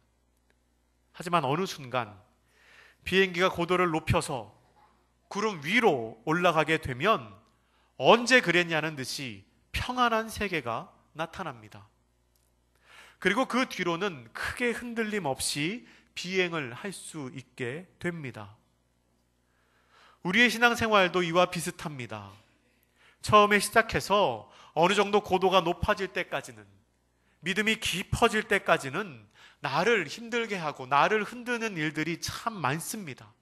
하지만 어느 순간 비행기가 고도를 높여서 구름 위로 올라가게 되면 언제 그랬냐는 듯이 평안한 세계가 나타납니다. 그리고 그 뒤로는 크게 흔들림 없이 비행을 할 수 있게 됩니다. 우리의 신앙생활도 이와 비슷합니다. 처음에 시작해서 어느 정도 고도가 높아질 때까지는, 믿음이 깊어질 때까지는 나를 힘들게 하고 나를 흔드는 일들이 참 많습니다.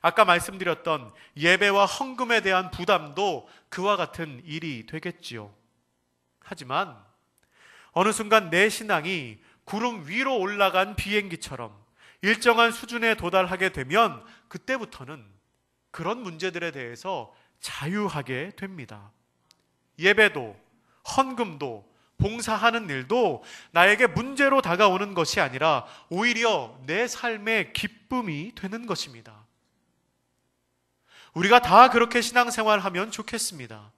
아까 말씀드렸던 예배와 헌금에 대한 부담도 그와 같은 일이 되겠지요. 하지만 어느 순간 내 신앙이 구름 위로 올라간 비행기처럼 일정한 수준에 도달하게 되면 그때부터는 그런 문제들에 대해서 자유하게 됩니다. 예배도 헌금도 봉사하는 일도 나에게 문제로 다가오는 것이 아니라 오히려 내 삶의 기쁨이 되는 것입니다. 우리가 다 그렇게 신앙생활하면 좋겠습니다.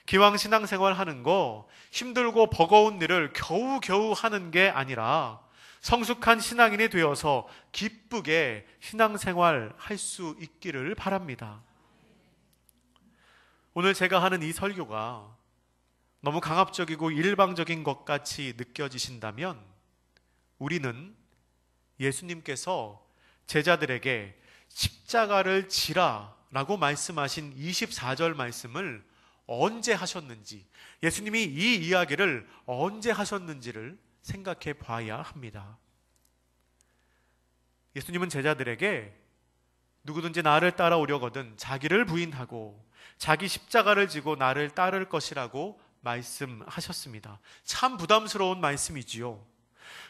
기왕 신앙생활하는 거 힘들고 버거운 일을 겨우겨우 하는 게 아니라 성숙한 신앙인이 되어서 기쁘게 신앙생활 할 수 있기를 바랍니다. 오늘 제가 하는 이 설교가 너무 강압적이고 일방적인 것 같이 느껴지신다면 우리는 예수님께서 제자들에게 십자가를 지라 라고 말씀하신 24절 말씀을 언제 하셨는지, 예수님이 이 이야기를 언제 하셨는지를 생각해 봐야 합니다. 예수님은 제자들에게 누구든지 나를 따라오려거든 자기를 부인하고 자기 십자가를 지고 나를 따를 것이라고 말씀하셨습니다. 참 부담스러운 말씀이지요.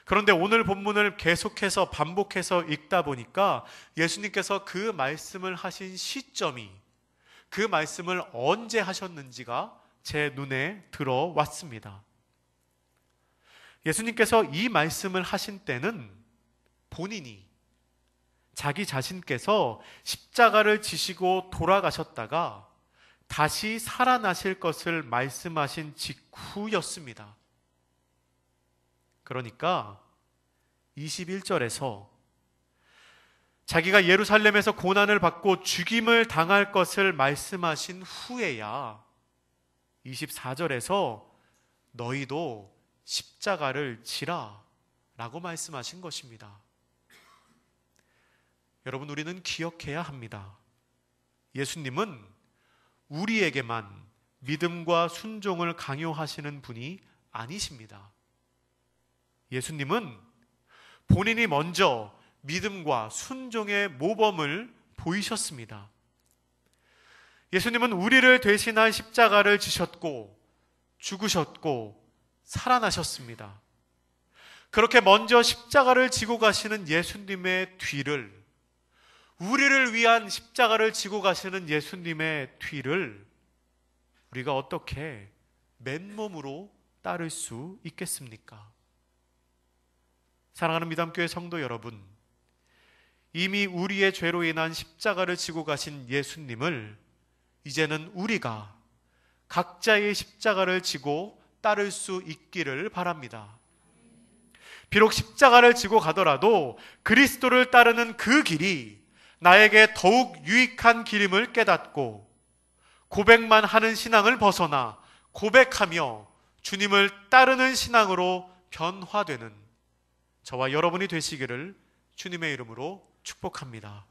그런데 오늘 본문을 계속해서 반복해서 읽다 보니까 예수님께서 그 말씀을 하신 시점이, 그 말씀을 언제 하셨는지가 제 눈에 들어왔습니다. 예수님께서 이 말씀을 하신 때는 본인이, 자기 자신께서 십자가를 지시고 돌아가셨다가 다시 살아나실 것을 말씀하신 직후였습니다. 그러니까 21절에서 자기가 예루살렘에서 고난을 받고 죽임을 당할 것을 말씀하신 후에야 24절에서 너희도 십자가를 지라 라고 말씀하신 것입니다. 여러분, 우리는 기억해야 합니다. 예수님은 우리에게만 믿음과 순종을 강요하시는 분이 아니십니다. 예수님은 본인이 먼저 믿음과 순종의 모범을 보이셨습니다. 예수님은 우리를 대신할 십자가를 지셨고 죽으셨고 살아나셨습니다. 그렇게 먼저 십자가를 지고 가시는 예수님의 뒤를, 우리를 위한 십자가를 지고 가시는 예수님의 뒤를 우리가 어떻게 맨몸으로 따를 수 있겠습니까? 사랑하는 미담교회 성도 여러분, 이미 우리의 죄로 인한 십자가를 지고 가신 예수님을 이제는 우리가 각자의 십자가를 지고 따를 수 있기를 바랍니다. 비록 십자가를 지고 가더라도 그리스도를 따르는 그 길이 나에게 더욱 유익한 길임을 깨닫고 고백만 하는 신앙을 벗어나 고백하며 주님을 따르는 신앙으로 변화되는 저와 여러분이 되시기를 주님의 이름으로 축복합니다.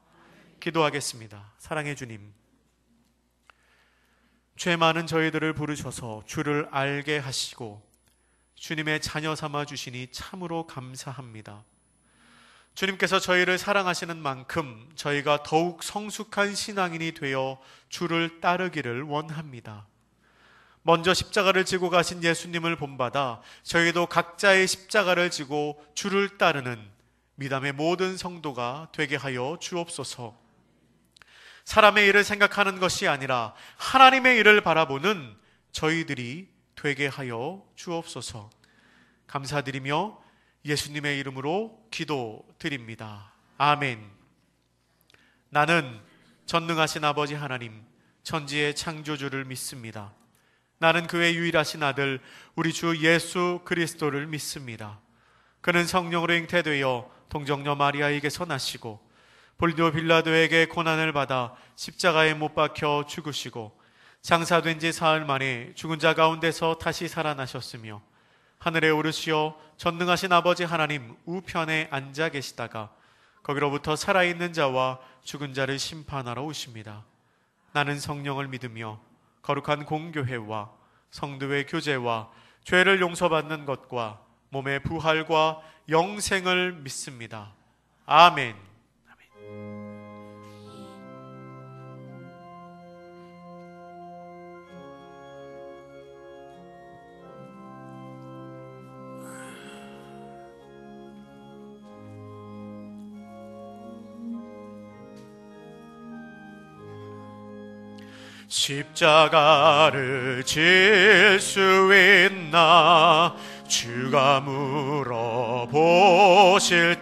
기도하겠습니다. 사랑의 주님, 죄 많은 저희들을 부르셔서 주를 알게 하시고 주님의 자녀 삼아 주시니 참으로 감사합니다. 주님께서 저희를 사랑하시는 만큼 저희가 더욱 성숙한 신앙인이 되어 주를 따르기를 원합니다. 먼저 십자가를 지고 가신 예수님을 본받아 저희도 각자의 십자가를 지고 주를 따르는 미담의 모든 성도가 되게 하여 주옵소서. 사람의 일을 생각하는 것이 아니라 하나님의 일을 바라보는 저희들이 되게 하여 주옵소서. 감사드리며 예수님의 이름으로 기도드립니다. 아멘. 나는 전능하신 아버지 하나님, 천지의 창조주를 믿습니다. 나는 그의 유일하신 아들 우리 주 예수 그리스도를 믿습니다. 그는 성령으로 잉태되어 동정녀 마리아에게서 나시고 본디오 빌라도에게 고난을 받아 십자가에 못 박혀 죽으시고 장사된 지 사흘 만에 죽은 자 가운데서 다시 살아나셨으며 하늘에 오르시어 전능하신 아버지 하나님 우편에 앉아 계시다가 거기로부터 살아있는 자와 죽은 자를 심판하러 오십니다. 나는 성령을 믿으며 거룩한 공교회와 성도의 교제와 죄를 용서받는 것과 몸의 부활과 영생을 믿습니다. 아멘. 십자가를 질 수 있나 주가 물어보실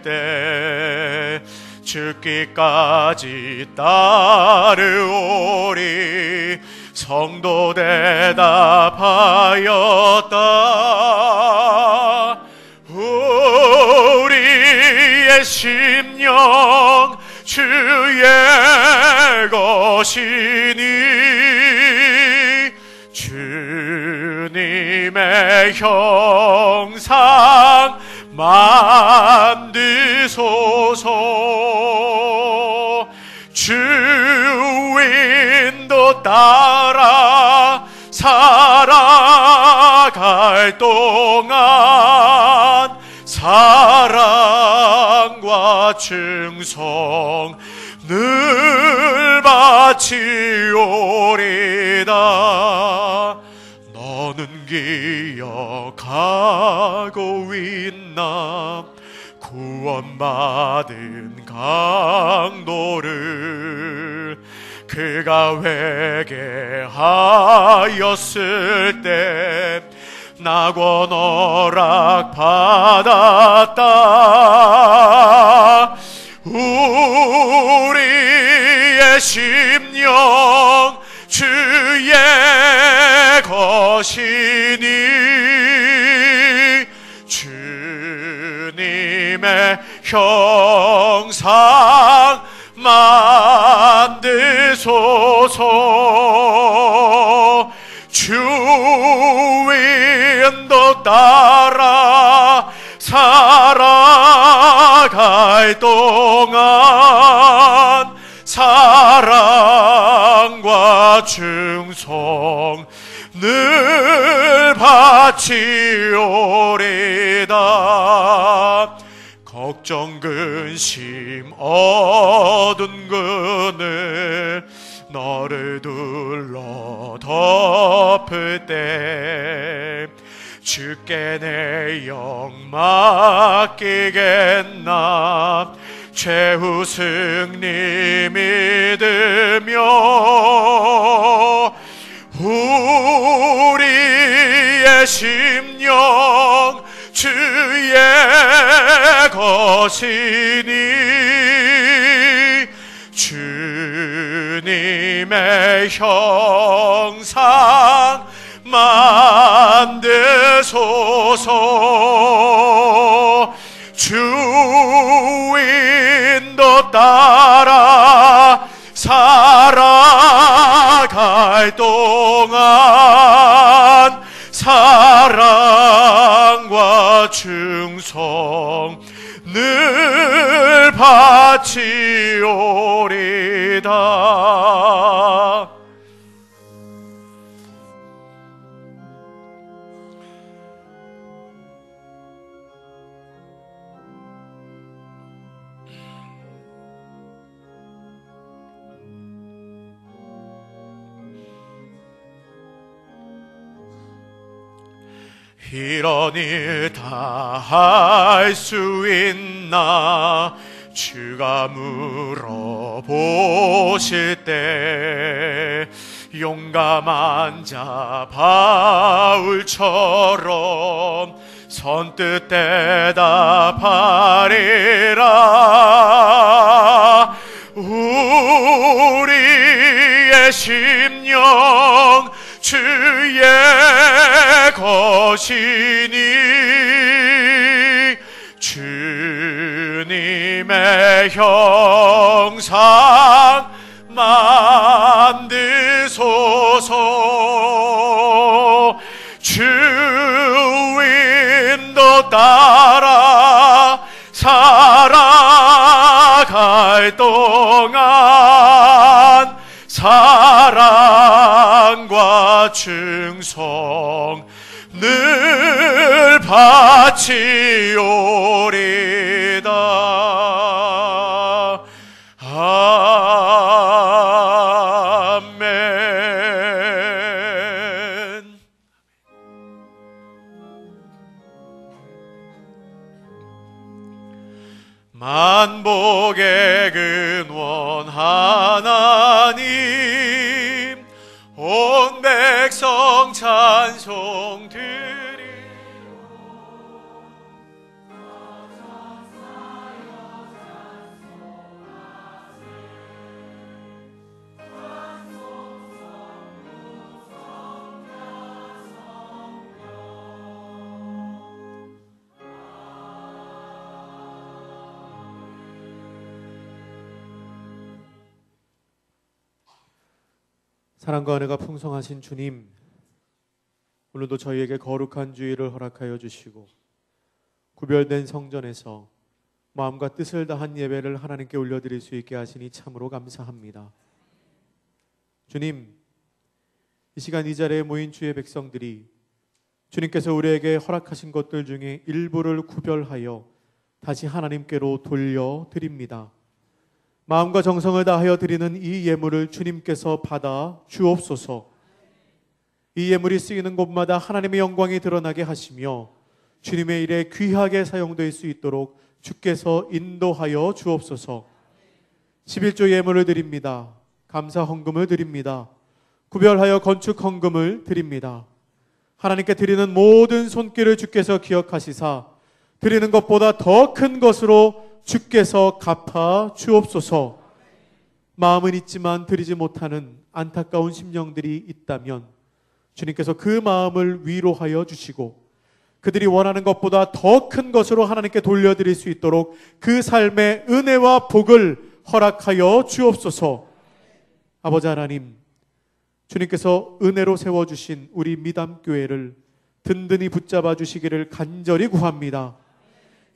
때 죽기까지 따르오리 성도 대답하였다. 우리 우리의 심령 주의 것이니 주님의 형상 만드소서. 주 인도 따라 살아갈 동안 사랑과 충성 늘 바치오리다. 너는 기억하고 있나 구원받은 강도를 그가 회개하였을 때 낙원 허락 받았다. 우리의 심령 주의 것이니 주님의 형상 만드소서. 주 인도 따라 살아갈 동안 사랑과 충성 늘 바치오리다. 걱정 근심 어두운 그늘 너를 둘러 덮을 때 주께 내 영 맡기겠나. 최후 승리 믿으며 우리의 심령 주의 것이니 주님의 형상 만드소서. 주 인도 따라 살아갈 동안 사랑과 충성 늘 바치오리다. 이런 일 다 할 수 있나 주가 물어보실 때 용감한 자 바울처럼 선뜻 대답하리라. 우리의 심령 주의 것이니 주님의 형상 만드소서. 주 인도 따라 살아갈 동안 사랑과 충성 늘 바치오리다. 아멘. 만복의 근원 하나님 온 백성 찬송 드리오. 사랑과 은혜가 풍성하신 주님, 오늘도 저희에게 거룩한 주일을 허락하여 주시고 구별된 성전에서 마음과 뜻을 다한 예배를 하나님께 올려드릴 수 있게 하시니 참으로 감사합니다. 주님, 이 시간 이 자리에 모인 주의 백성들이 주님께서 우리에게 허락하신 것들 중에 일부를 구별하여 다시 하나님께로 돌려드립니다. 마음과 정성을 다하여 드리는 이 예물을 주님께서 받아 주옵소서. 이 예물이 쓰이는 곳마다 하나님의 영광이 드러나게 하시며 주님의 일에 귀하게 사용될 수 있도록 주께서 인도하여 주옵소서. 11조 예물을 드립니다. 감사 헌금을 드립니다. 구별하여 건축 헌금을 드립니다. 하나님께 드리는 모든 손길을 주께서 기억하시사 드리는 것보다 더 큰 것으로 주께서 갚아 주옵소서. 마음은 있지만 드리지 못하는 안타까운 심령들이 있다면 주님께서 그 마음을 위로하여 주시고 그들이 원하는 것보다 더 큰 것으로 하나님께 돌려드릴 수 있도록 그 삶의 은혜와 복을 허락하여 주옵소서. 아버지 하나님, 주님께서 은혜로 세워주신 우리 미담교회를 든든히 붙잡아 주시기를 간절히 구합니다.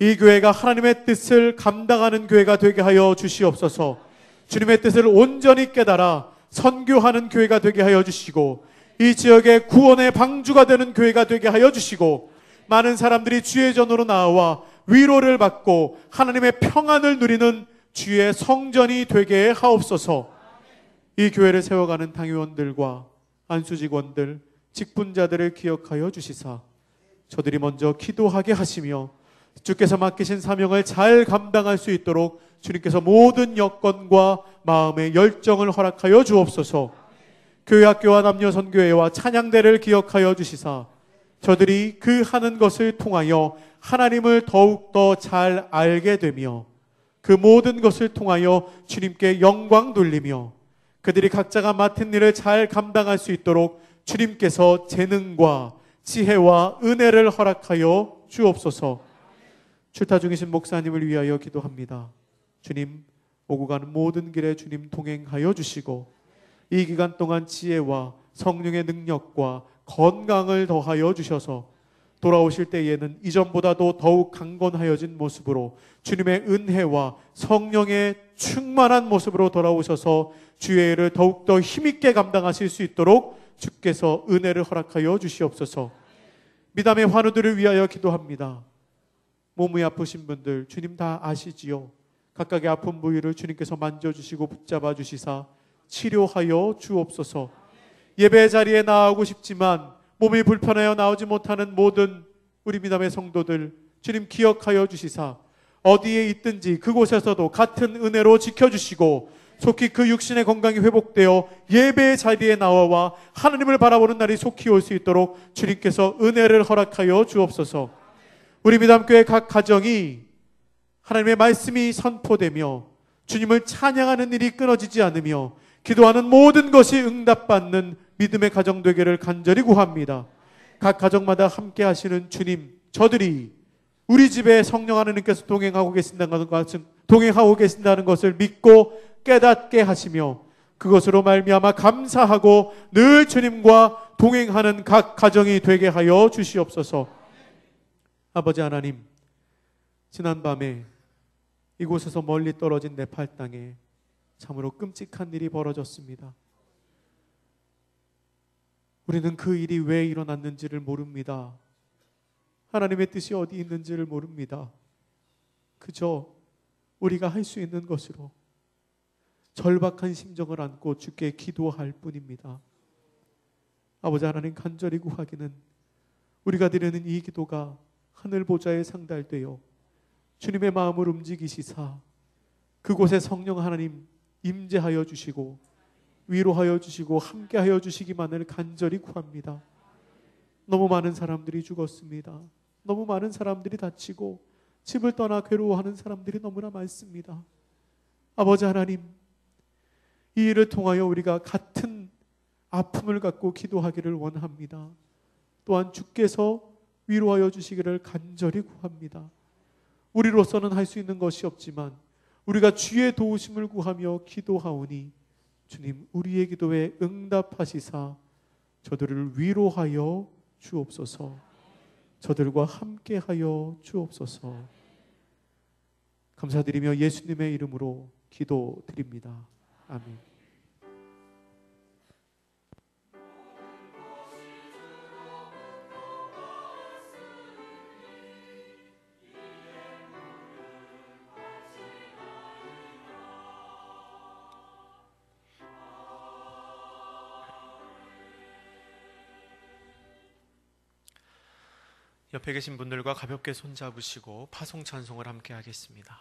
이 교회가 하나님의 뜻을 감당하는 교회가 되게 하여 주시옵소서. 주님의 뜻을 온전히 깨달아 선교하는 교회가 되게 하여 주시고 이 지역의 구원의 방주가 되는 교회가 되게 하여 주시고 많은 사람들이 주의 전으로 나와 위로를 받고 하나님의 평안을 누리는 주의 성전이 되게 하옵소서. 이 교회를 세워가는 당회원들과 안수직원들, 직분자들을 기억하여 주시사 저들이 먼저 기도하게 하시며 주께서 맡기신 사명을 잘 감당할 수 있도록 주님께서 모든 여건과 마음의 열정을 허락하여 주옵소서. 교회학교와 남녀선교회와 찬양대를 기억하여 주시사 저들이 그 하는 것을 통하여 하나님을 더욱더 잘 알게 되며 그 모든 것을 통하여 주님께 영광 돌리며 그들이 각자가 맡은 일을 잘 감당할 수 있도록 주님께서 재능과 지혜와 은혜를 허락하여 주옵소서. 출타 중이신 목사님을 위하여 기도합니다. 주님, 오고 가는 모든 길에 주님 동행하여 주시고 이 기간 동안 지혜와 성령의 능력과 건강을 더하여 주셔서 돌아오실 때에는 이전보다도 더욱 강건하여진 모습으로 주님의 은혜와 성령의 충만한 모습으로 돌아오셔서 주의 일을 더욱더 힘있게 감당하실 수 있도록 주께서 은혜를 허락하여 주시옵소서. 미담의 환우들을 위하여 기도합니다. 몸이 아프신 분들 주님 다 아시지요. 각각의 아픈 부위를 주님께서 만져주시고 붙잡아 주시사 치료하여 주옵소서. 예배 자리에 나오고 싶지만 몸이 불편하여 나오지 못하는 모든 우리 미담의 성도들 주님 기억하여 주시사 어디에 있든지 그곳에서도 같은 은혜로 지켜주시고 속히 그 육신의 건강이 회복되어 예배 자리에 나와 하나님을 바라보는 날이 속히 올 수 있도록 주님께서 은혜를 허락하여 주옵소서. 우리 미담교회 각 가정이 하나님의 말씀이 선포되며 주님을 찬양하는 일이 끊어지지 않으며 기도하는 모든 것이 응답받는 믿음의 가정 되기를 간절히 구합니다. 각 가정마다 함께 하시는 주님, 저들이 우리 집에 성령 하나님께서 동행하고 계신다는 것을 믿고 깨닫게 하시며 그것으로 말미암아 감사하고 늘 주님과 동행하는 각 가정이 되게 하여 주시옵소서. 아버지 하나님, 지난밤에 이곳에서 멀리 떨어진 네팔 땅에 참으로 끔찍한 일이 벌어졌습니다. 우리는 그 일이 왜 일어났는지를 모릅니다. 하나님의 뜻이 어디 있는지를 모릅니다. 그저 우리가 할 수 있는 것으로 절박한 심정을 안고 주께 기도할 뿐입니다. 아버지 하나님, 간절히 구하기는 우리가 드리는 이 기도가 하늘 보좌에 상달되어 주님의 마음을 움직이시사 그곳에 성령 하나님 임재하여 주시고 위로하여 주시고 함께하여 주시기만을 간절히 구합니다. 너무 많은 사람들이 죽었습니다. 너무 많은 사람들이 다치고 집을 떠나 괴로워하는 사람들이 너무나 많습니다. 아버지 하나님, 이 일을 통하여 우리가 같은 아픔을 갖고 기도하기를 원합니다. 또한 주께서 위로하여 주시기를 간절히 구합니다. 우리로서는 할 수 있는 것이 없지만 우리가 주의 도우심을 구하며 기도하오니 주님, 우리의 기도에 응답하시사 저들을 위로하여 주옵소서. 저들과 함께하여 주옵소서. 감사드리며 예수님의 이름으로 기도드립니다. 아멘. 옆에 계신 분들과 가볍게 손잡으시고 파송 찬송을 함께 하겠습니다.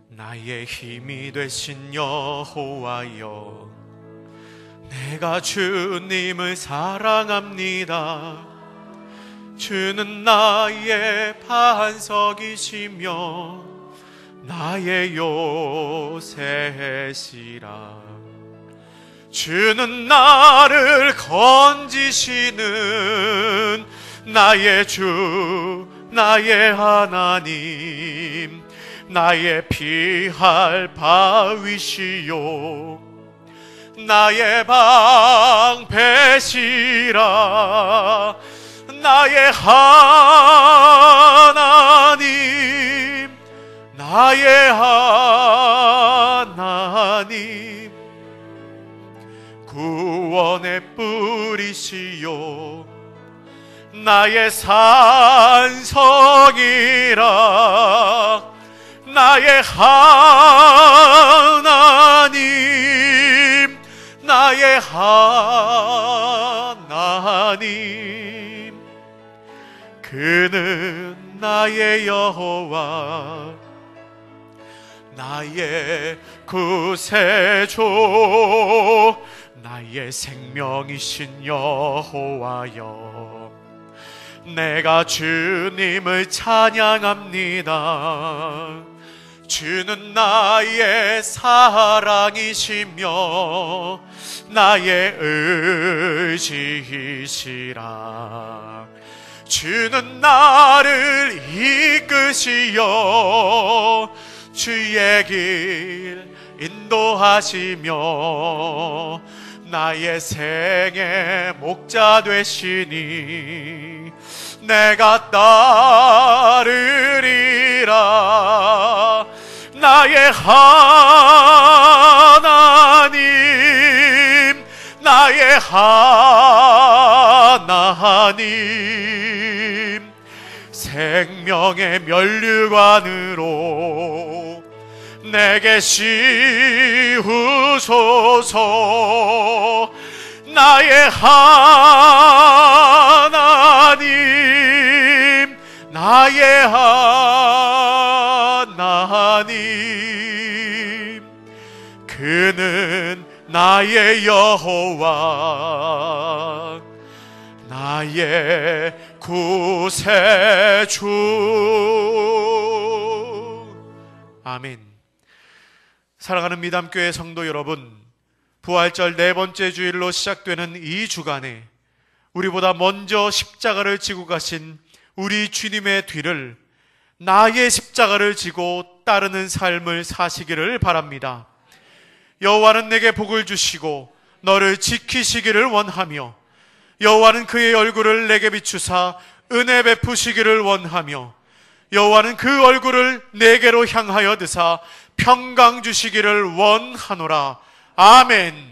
나의 힘이 되신 여호와여, 내가 주님을 사랑합니다. 주는 나의 반석이시며 나의 요새시라. 주는 나를 건지시는 나의 주, 나의 하나님, 나의 피할 바위시요 나의 방패시라. 나의 하나님, 나의 하나님, 구원의 뿌리시요 나의 산성이라. 나의 하나님, 나의 하나님, 그는 나의 여호와, 나의 구세주, 나의 생명이신 여호와여, 내가 주님을 찬양합니다. 주는 나의 사랑이시며 나의 의지이시라. 주는 나를 이끄시어 주의 길 인도하시며 나의 생의 목자 되시니 내가 따르리라. 나의 하나님, 나의 하나님, 생명의 면류관으로 내게 씌우소서. 나의 하나님, 나의 하나님, 그는 나의 여호와, 나의 구세주. 아멘. 사랑하는 미담교회 성도 여러분, 부활절 네 번째 주일로 시작되는 이 주간에 우리보다 먼저 십자가를 지고 가신 우리 주님의 뒤를, 나의 십자가를 지고 따르는 삶을 사시기를 바랍니다. 여호와는 내게 복을 주시고 너를 지키시기를 원하며, 여호와는 그의 얼굴을 내게 비추사 은혜 베푸시기를 원하며, 여호와는 그 얼굴을 내게로 향하여 드사 평강 주시기를 원하노라. 아멘.